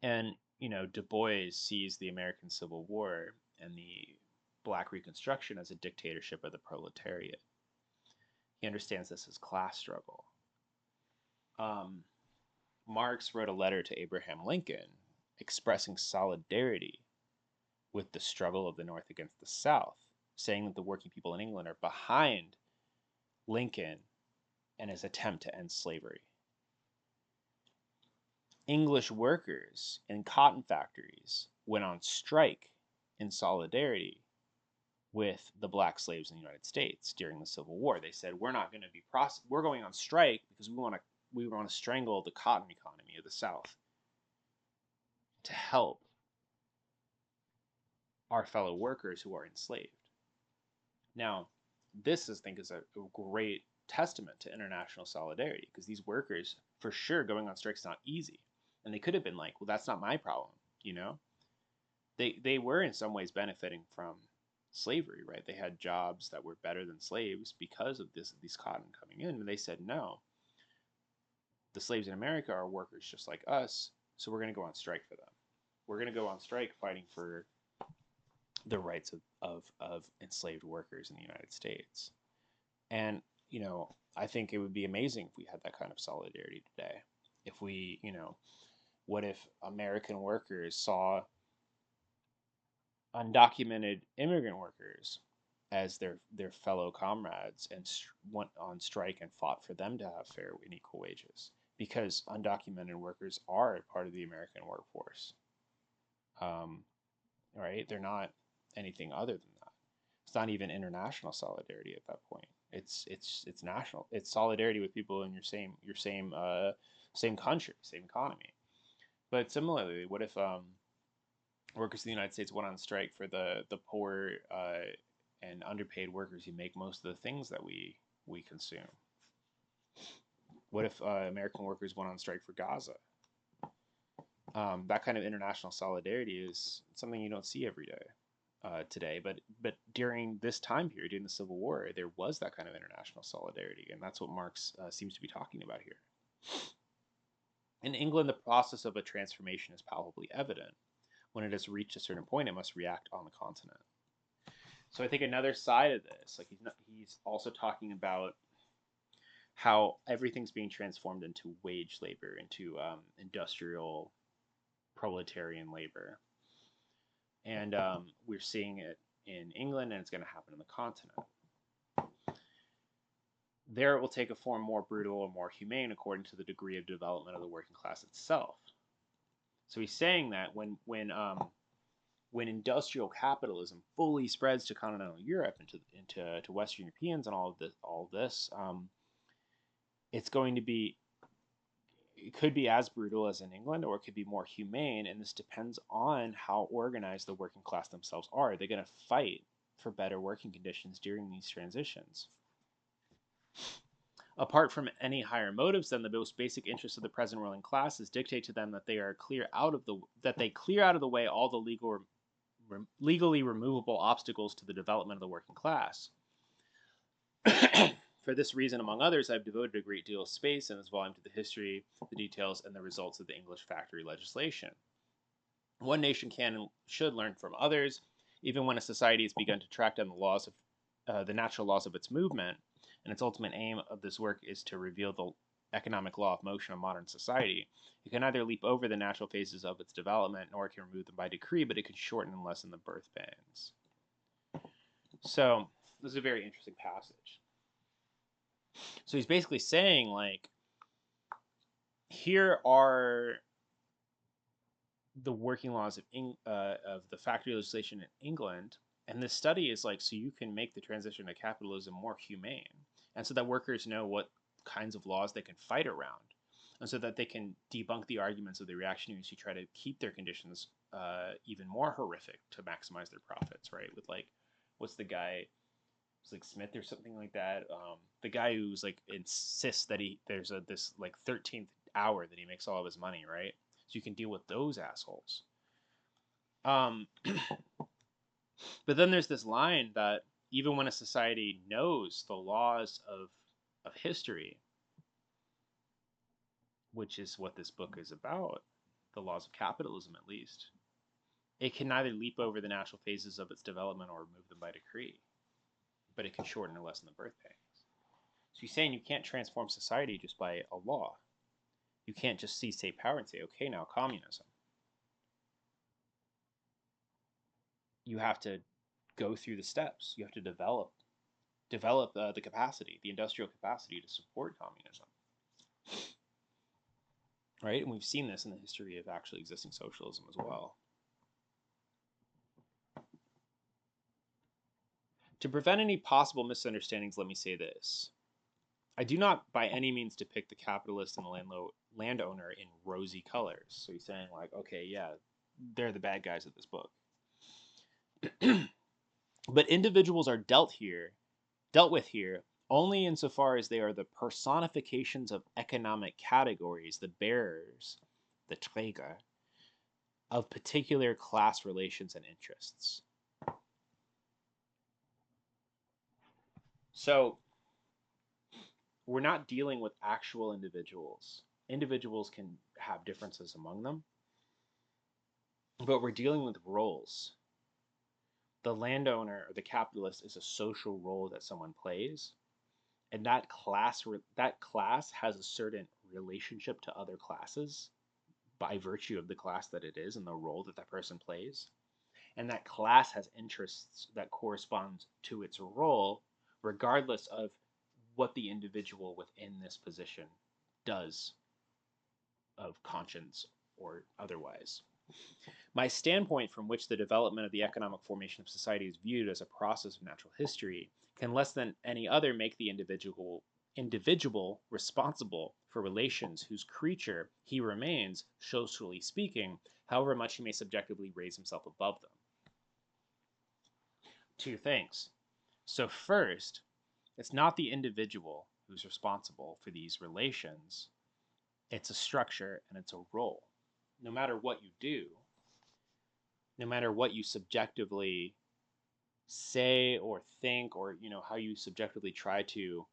And, Du Bois sees the American Civil War and the Black Reconstruction as a dictatorship of the proletariat. He understands this as class struggle. Marx wrote a letter to Abraham Lincoln expressing solidarity with the struggle of the North against the South, saying that the working people in England are behind Lincoln and his attempt to end slavery. English workers in cotton factories went on strike in solidarity with the black slaves in the United States during the Civil War. They said, we're not going to be we're going on strike because we want to strangle the cotton economy of the South to help our fellow workers who are enslaved. Now, this I think is a great testament to international solidarity, because these workers, for sure, going on strike is not easy. And they could have been like, well, that's not my problem, They were in some ways benefiting from slavery, right? They had jobs that were better than slaves because of these cotton coming in, and they said no. the slaves in America are workers just like us, so we're going to go on strike for them. We're going to go on strike fighting for the rights of enslaved workers in the United States. And, I think it would be amazing if we had that kind of solidarity today. If we, what if American workers saw undocumented immigrant workers as their fellow comrades and went on strike and fought for them to have fair and equal wages? Because undocumented workers are part of the American workforce. Right? They're not anything other than that. It's not even international solidarity at that point. It's national. It's solidarity with people in your same country, same economy. But similarly, what if workers in the United States went on strike for the poor and underpaid workers who make most of the things that we consume? What if American workers went on strike for Gaza? That kind of international solidarity is something you don't see every day today. But during this time period, during the Civil War, there was that kind of international solidarity, and that's what Marx seems to be talking about here. In England, the process of a transformation is palpably evident. When it has reached a certain point, it must react on the continent. So I think another side of this, like he's also talking about how everything's being transformed into wage labor, into industrial proletarian labor. And we're seeing it in England, and it's going to happen on the continent. There it will take a form more brutal or more humane according to the degree of development of the working class itself. So he's saying that when industrial capitalism fully spreads to continental Europe into Western Europeans and all of this, it's going to be, it could be as brutal as in England, or it could be more humane, and this depends on how organized the working class themselves are. They're going to fight for better working conditions during these transitions. Apart from any higher motives, then the most basic interests of the present ruling classes dictate to them that they clear out of the way all the legally removable obstacles to the development of the working class. For this reason, among others, I've devoted a great deal of space in this volume to the history, the details, and the results of the English factory legislation. One nation can and should learn from others, even when a society has begun to track down the natural laws of its movement, and its ultimate aim of this work is to reveal the economic law of motion of modern society. It can neither leap over the natural phases of its development, nor can remove them by decree, but it can shorten and lessen the birth pangs. So, this is a very interesting passage. So he's basically saying, like, here are the working laws of the factory legislation in England, and this study is like, so you can make the transition to capitalism more humane, and so that workers know what kinds of laws they can fight around, and so that they can debunk the arguments of the reactionaries who try to keep their conditions even more horrific to maximize their profits, right? With like, what's the guy? It's like Smith or something like that. The guy who's like insists that there's this like 13th hour that he makes all of his money, right? So you can deal with those assholes. But then there's this line that even when a society knows the laws of history, which is what this book is about, the laws of capitalism at least, it can neither leap over the natural phases of its development or remove them by decree, but it can shorten or lessen the birth pangs. So he's saying you can't transform society just by a law. You can't just seize state power and say, okay, now communism. You have to go through the steps. You have to develop the capacity, the industrial capacity to support communism. Right? And we've seen this in the history of actually existing socialism as well. To prevent any possible misunderstandings, let me say this. I do not by any means depict the capitalist and the landowner in rosy colors. So he's saying like, okay, yeah, they're the bad guys of this book. But individuals are dealt with here only insofar as they are the personifications of economic categories, the bearers, the Träger, of particular class relations and interests. So we're not dealing with actual individuals Individuals can have differences among them, but we're dealing with roles. The landowner or the capitalist is a social role that someone plays, and that class has a certain relationship to other classes by virtue of the class that it is and the role that that person plays. And that class has interests that correspond to its role, regardless of what the individual within this position does of conscience or otherwise. My standpoint from which the development of the economic formation of society is viewed as a process of natural history can less than any other make the individual responsible for relations whose creature he remains, socially speaking, however much he may subjectively raise himself above them. Two things. So first, it's not the individual who's responsible for these relations. It's a structure and it's a role. No matter what you do, no matter what you subjectively say or think, or how you subjectively try to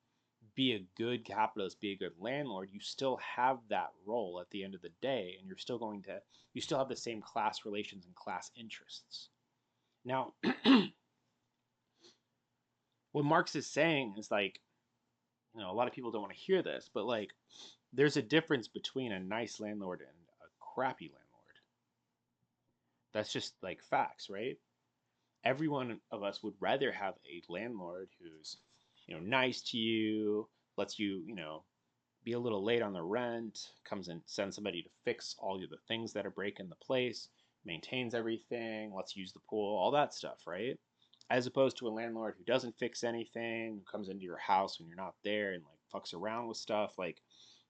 be a good capitalist, be a good landlord, you still have that role at the end of the day, and you still have the same class relations and class interests. Now, what Marx is saying is like, a lot of people don't want to hear this, but like, there's a difference between a nice landlord and a crappy landlord. That's just like facts, right? Every one of us would rather have a landlord who's, nice to you, lets you, be a little late on the rent, comes and sends somebody to fix all of the things that are breaking the place, maintains everything, lets you use the pool, all that stuff, right? As opposed to a landlord who doesn't fix anything, who comes into your house when you're not there and like fucks around with stuff. Like,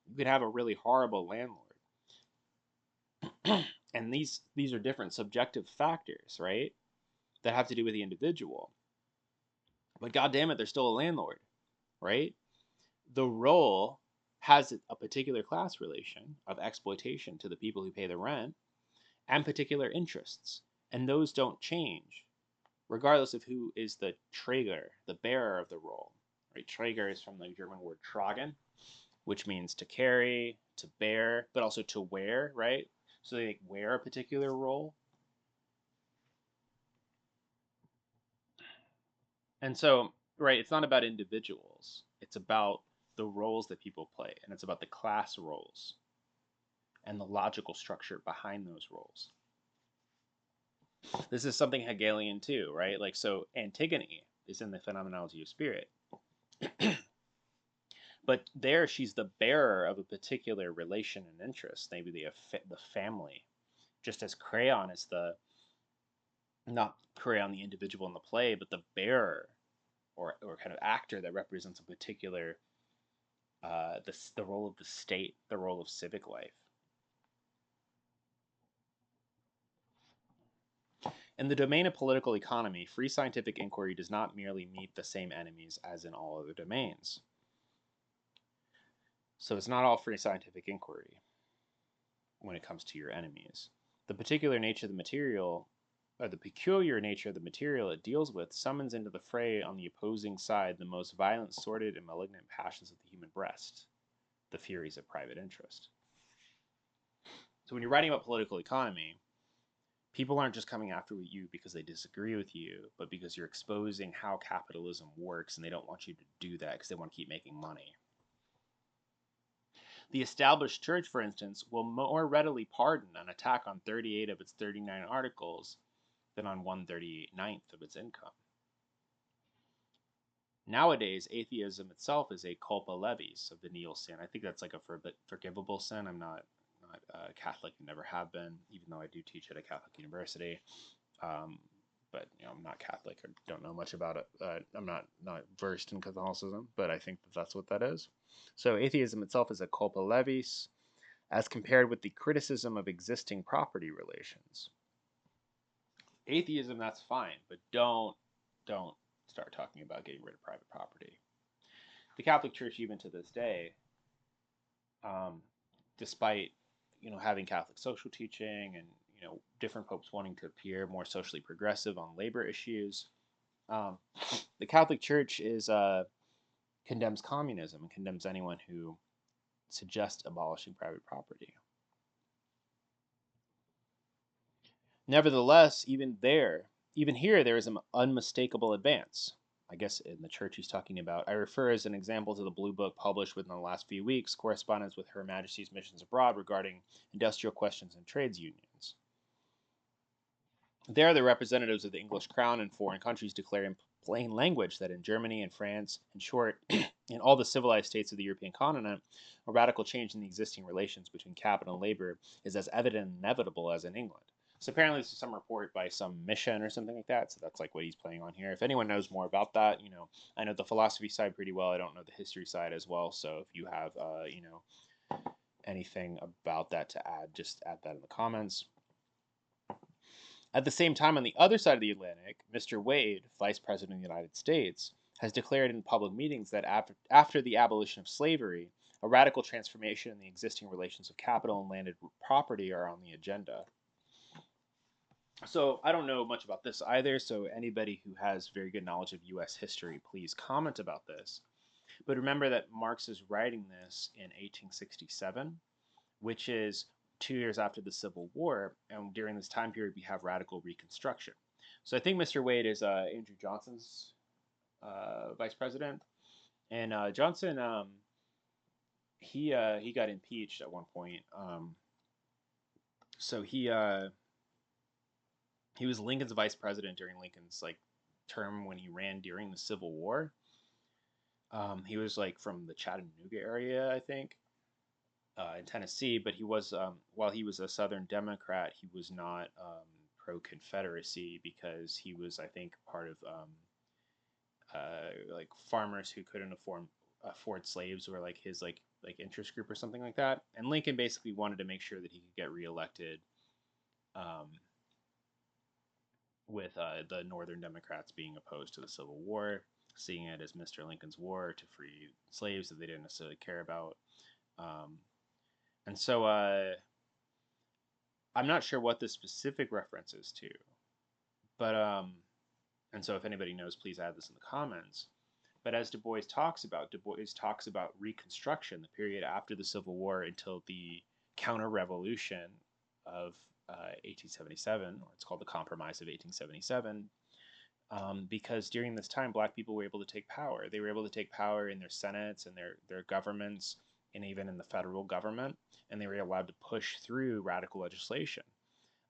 you could have a really horrible landlord. And these are different subjective factors, right? That have to do with the individual. But god damn it, they're still a landlord, right? The role has a particular class relation of exploitation to the people who pay the rent and particular interests. And those don't change, regardless of who is the Träger, the bearer of the role. Right? Träger is from the German word tragen, which means to carry, to bear, but also to wear, right? So they wear a particular role. And so, right, it's not about individuals. It's about the roles that people play, and it's about the class roles and the logical structure behind those roles. This is something Hegelian too, right? Like, so Antigone is in the phenomenology of spirit. But there she's the bearer of a particular relation and interest, maybe the family, just as Crayon is not Crayon the individual in the play, but the bearer or kind of actor that represents a particular the role of the state, the role of civic life. In the domain of political economy, free scientific inquiry does not merely meet the same enemies as in all other domains. So it's not all free scientific inquiry when it comes to your enemies. The particular nature of the material, or the peculiar nature of the material it deals with, summons into the fray on the opposing side the most violent, sordid, and malignant passions of the human breast, the furies of private interest. So when you're writing about political economy, people aren't just coming after you because they disagree with you, but because you're exposing how capitalism works, and they don't want you to do that because they want to keep making money. The established church, for instance, will more readily pardon an attack on 38 of its 39 articles than on 139th of its income. Nowadays, atheism itself is a culpa levis, a venial sin. I think that's like a forgivable sin. I'm not Catholic, never have been, even though I do teach at a Catholic university. But I'm not Catholic. I don't know much about it. I'm not versed in Catholicism, but I think that's what that is. So atheism itself is a culpa levis, as compared with the criticism of existing property relations. Atheism, that's fine, but don't start talking about getting rid of private property. The Catholic Church, even to this day, despite having Catholic social teaching and different popes wanting to appear more socially progressive on labor issues, the Catholic Church condemns communism and condemns anyone who suggest abolishing private property. Nevertheless, even here, there is an unmistakable advance. I guess in the church he's talking about. I refer as an example to the Blue Book published within the last few weeks, correspondence with Her Majesty's missions abroad regarding industrial questions and trades unions. There, the representatives of the English crown in foreign countries declare in plain language that in Germany and France, in short, in all the civilized states of the European continent, a radical change in the existing relations between capital and labor is as evident and inevitable as in England. So apparently this is some report by some mission or something like that. So that's like what he's playing on here. If anyone knows more about that, I know the philosophy side pretty well. I don't know the history side as well. So if you have, anything about that to add, just add that in the comments. At the same time, on the other side of the Atlantic, Mr. Wade, Vice President of the United States, has declared in public meetings that after the abolition of slavery, a radical transformation in the existing relations of capital and landed property are on the agenda. So I don't know much about this either, so anybody who has very good knowledge of U.S. history, please comment about this. But remember that Marx is writing this in 1867, which is 2 years after the Civil War, and during this time period we have radical Reconstruction. So I think Mr. Wade is Andrew Johnson's vice president, and Johnson he got impeached at one point. So he was Lincoln's vice president during Lincoln's term when he ran during the Civil War. He was from the Chattanooga area, I think, in Tennessee. But he was while he was a Southern Democrat, he was not pro-Confederacy because he was, I think, part of farmers who couldn't afford slaves, or his interest group or something like that. And Lincoln basically wanted to make sure that he could get reelected. With the Northern Democrats being opposed to the Civil War, seeing it as Mr. Lincoln's war to free slaves that they didn't necessarily care about. And so I'm not sure what the specific reference is to, but and so if anybody knows, please add this in the comments. But as Du Bois talks about Reconstruction, the period after the Civil War until the counter-revolution of 1877, or it's called the Compromise of 1877, because during this time, black people were able to take power. They were able to take power in their senates and their governments, and even in the federal government, and they were allowed to push through radical legislation.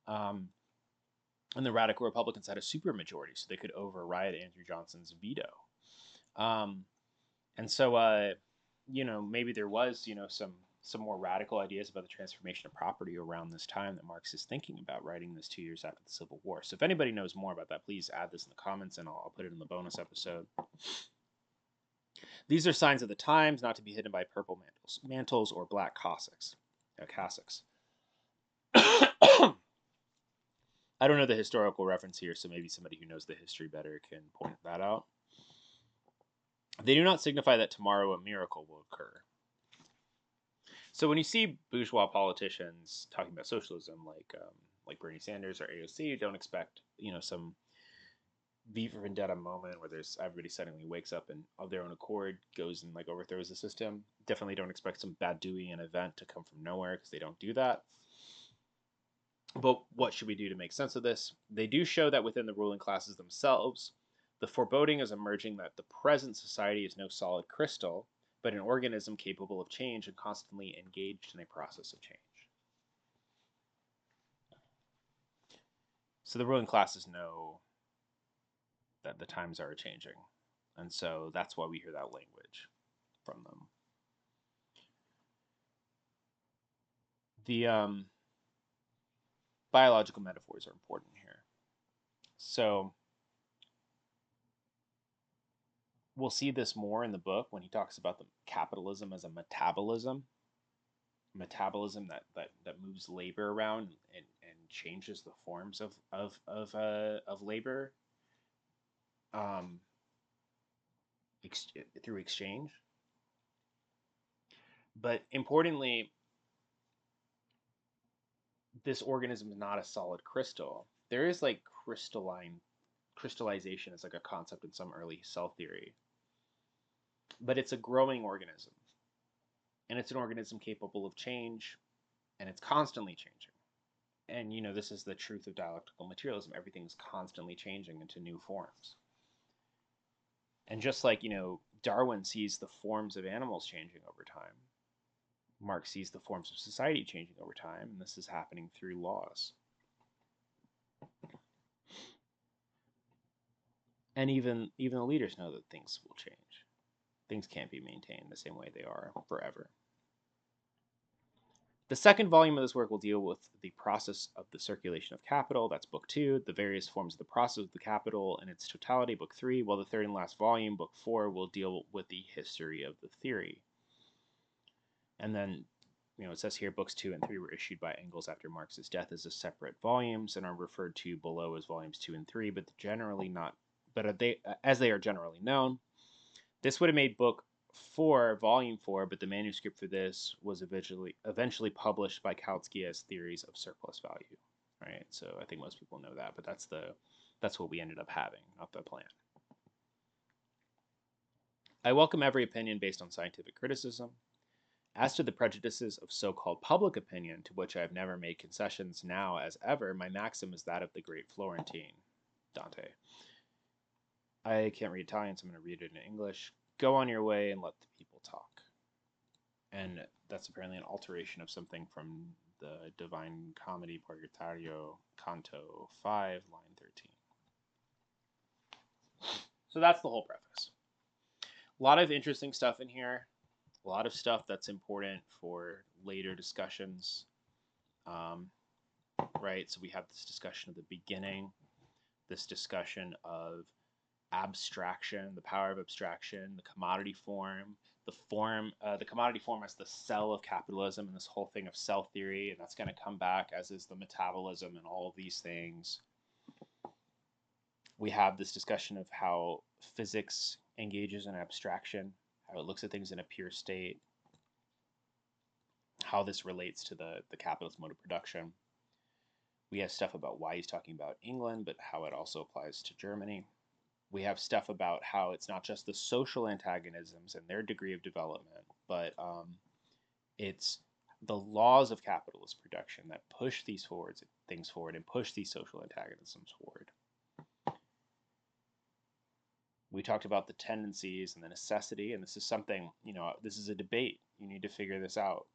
And the radical Republicans had a supermajority, so they could override Andrew Johnson's veto. And so, maybe there was, some more radical ideas about the transformation of property around this time that Marx is thinking about, writing this 2 years after the Civil War. So if anybody knows more about that, please add this in the comments, and I'll put it in the bonus episode. These are signs of the times, not to be hidden by purple mantles or black cassocks. I don't know the historical reference here, so maybe somebody who knows the history better can point that out. They do not signify that tomorrow a miracle will occur. So when you see bourgeois politicians talking about socialism, like Bernie Sanders or AOC, don't expect some V for Vendetta moment where everybody suddenly wakes up and of their own accord goes and overthrows the system. Definitely don't expect some Bad-Dooian event to come from nowhere, because they don't do that. But what should we do to make sense of this? They do show that within the ruling classes themselves, the foreboding is emerging that the present society is no solid crystal, but an organism capable of change and constantly engaged in a process of change. So the ruling classes know that the times are changing, and so that's why we hear that language from them. The biological metaphors are important here. So we'll see this more in the book when he talks about the capitalism as a metabolism that moves labor around and changes the forms of labor through exchange. But importantly, this organism is not a solid crystal. There is crystallization as a concept in some early cell theory, but it's a growing organism. and it's an organism capable of change, and it's constantly changing. And this is the truth of dialectical materialism. Everything's constantly changing into new forms. And just like, Darwin sees the forms of animals changing over time, Marx sees the forms of society changing over time, and this is happening through laws. And even the leaders know that things will change. Things can't be maintained the same way they are forever. The second volume of this work will deal with the process of the circulation of capital. That's book 2, the various forms of the process of the capital in its totality, book 3, while the third and last volume, book 4, will deal with the history of the theory. And then, it says here books 2 and 3 were issued by Engels after Marx's death as separate volumes and are referred to below as volumes 2 and 3, but as they are generally known. This would have made book 4, volume 4, but the manuscript for this was eventually published by Kautsky as Theories of Surplus Value, right? So I think most people know that, but that's what we ended up having, not the plan. I welcome every opinion based on scientific criticism. As to the prejudices of so-called public opinion, to which I have never made concessions now as ever, my maxim is that of the great Florentine, Dante. I can't read Italian, so I'm going to read it in English. Go on your way and let the people talk. And that's apparently an alteration of something from the Divine Comedy, Purgatorio, Canto 5, line 13. So that's the whole preface. A lot of interesting stuff in here. A lot of stuff that's important for later discussions. Right, so we have this discussion at the beginning, this discussion of abstraction, the power of abstraction, the commodity form, the commodity form as the cell of capitalism, and this whole thing of cell theory, and that's going to come back, as is the metabolism and all of these things. We have this discussion of how physics engages in abstraction, how it looks at things in a pure state, how this relates to the capitalist mode of production. We have stuff about why he's talking about England, but how it also applies to Germany. We have stuff about how it's not just the social antagonisms and their degree of development, but it's the laws of capitalist production that push these things forward and push these social antagonisms forward. We talked about the tendencies and the necessity, and this is something, this is a debate. You need to figure this out.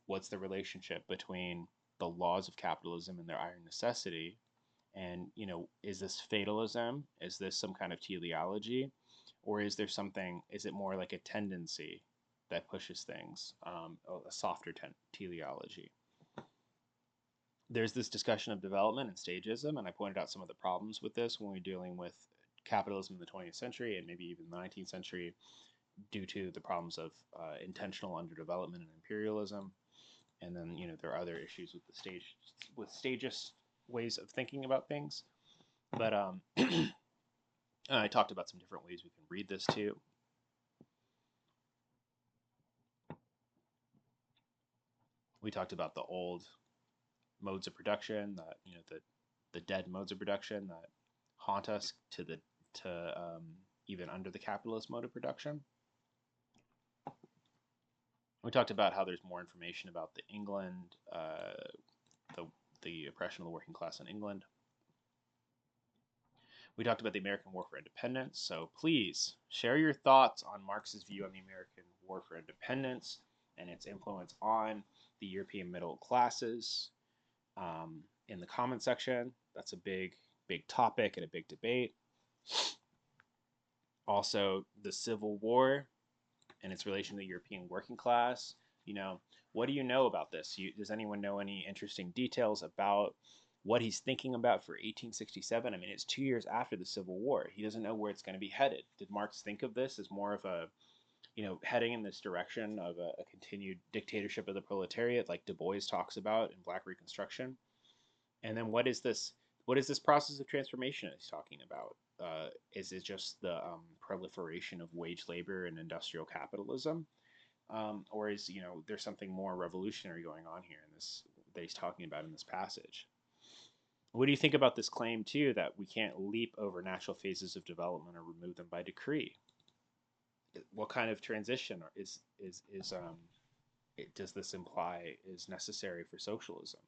What's the relationship between the laws of capitalism and their iron necessity? And, is this fatalism? Is this some kind of teleology? Or is it more like a tendency that pushes things, a softer teleology? There's this discussion of development and stagism, and I pointed out some of the problems with this when we're dealing with capitalism in the 20th century and maybe even the 19th century due to the problems of intentional underdevelopment and imperialism. And then, there are other issues with stagist ways of thinking about things. But I talked about some different ways we can read this too. We talked about the old modes of production, that the dead modes of production that haunt us to even under the capitalist mode of production. We talked about how there's more information about the England, the oppression of the working class in England. We talked about the American War for Independence, so please share your thoughts on Marx's view on the American War for Independence and its influence on the European middle classes in the comment section. That's a big topic and a big debate. Also, the Civil War and its relation to the European working class. What do you know about this? Does anyone know any interesting details about what he's thinking about for 1867? I mean, it's 2 years after the Civil War. He doesn't know where it's going to be headed. Did Marx think of this as more of a, heading in this direction of a continued dictatorship of the proletariat, like Du Bois talks about in Black Reconstruction? And then what is this process of transformation he's talking about? Is it just the proliferation of wage labor and industrial capitalism? Or is, there's something more revolutionary going on here in this that he's talking about in this passage? What do you think about this claim, too, that we can't leap over natural phases of development or remove them by decree? What kind of transition is does this imply is necessary for socialism?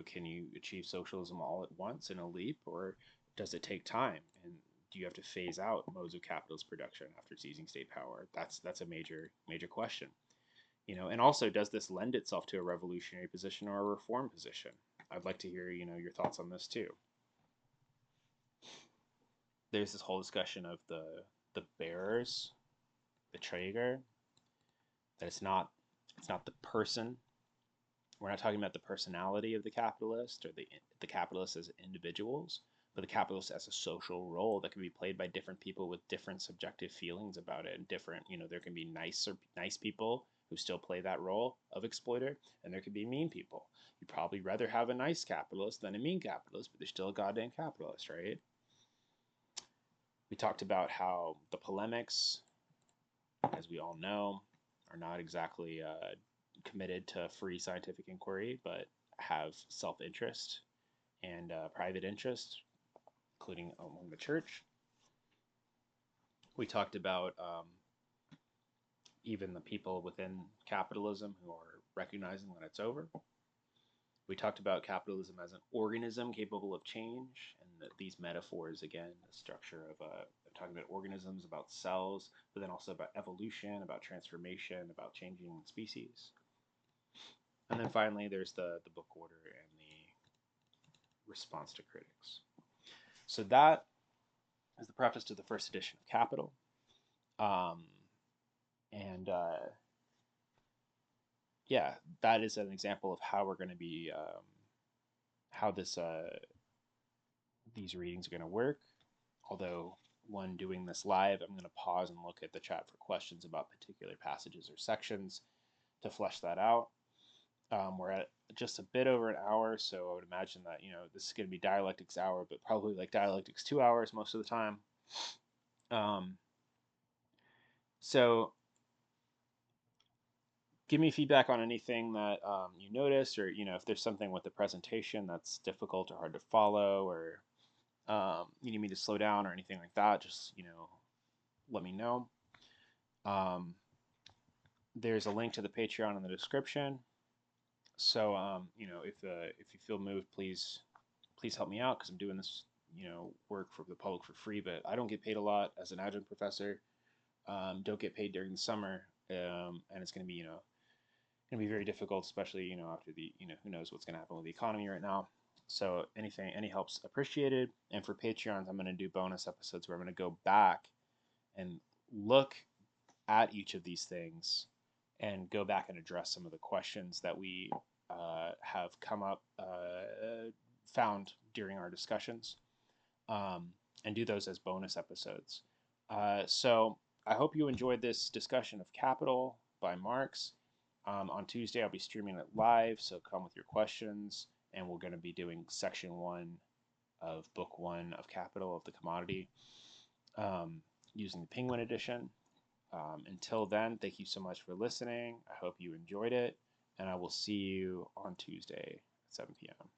Can you achieve socialism all at once in a leap, or does it take time? And do you have to phase out modes of capitalist production after seizing state power? That's a major question. And also, does this lend itself to a revolutionary position or a reform position? I'd like to hear your thoughts on this too. There's this whole discussion of the bearers, the Träger, that it's not the person. We're not talking about the personality of the capitalist or the capitalists as individuals, but the capitalist as a social role that can be played by different people with different subjective feelings about it. And different, there can be nice people who still play that role of exploiter, and there could be mean people. You'd probably rather have a nice capitalist than a mean capitalist, but they're still a goddamn capitalist, right? We talked about how the polemics, as we all know, are not exactly committed to free scientific inquiry, but have self-interest and private interest, including among the church. We talked about even the people within capitalism who are recognizing that it's over. We talked about capitalism as an organism capable of change, and these metaphors, again, the structure of talking about organisms, about cells, but then also about evolution, about transformation, about changing species. And then finally, there's the book order and the response to critics. So that is the preface to the first edition of Capital. Yeah, that is an example of how we're going to be, how these readings are going to work. Although when doing this live, I'm going to pause and look at the chat for questions about particular passages or sections to flesh that out. We're at just a bit over an hour, so I would imagine that this is going to be dialectics hour, but probably like dialectics 2 hours most of the time. So give me feedback on anything that you noticed, or if there's something with the presentation that's difficult or hard to follow, or you need me to slow down or anything like that. Just let me know. There's a link to the Patreon in the description. So if you feel moved, please help me out, because I'm doing this work for the public for free, but I don't get paid a lot as an adjunct professor. Don't get paid during the summer, and it's going to be going to be very difficult, especially after the who knows what's going to happen with the economy right now. So any help's appreciated. And for Patreons, I'm going to do bonus episodes where I'm going to go back and look at each of these things and go back and address some of the questions that we have come up, found during our discussions, and do those as bonus episodes. So I hope you enjoyed this discussion of Capital by Marx. On Tuesday, I'll be streaming it live, so come with your questions, and we're going to be doing section 1 of book 1 of Capital, of the commodity, using the Penguin edition. Until then, thank you so much for listening. I hope you enjoyed it, and I will see you on Tuesday at 7 p.m.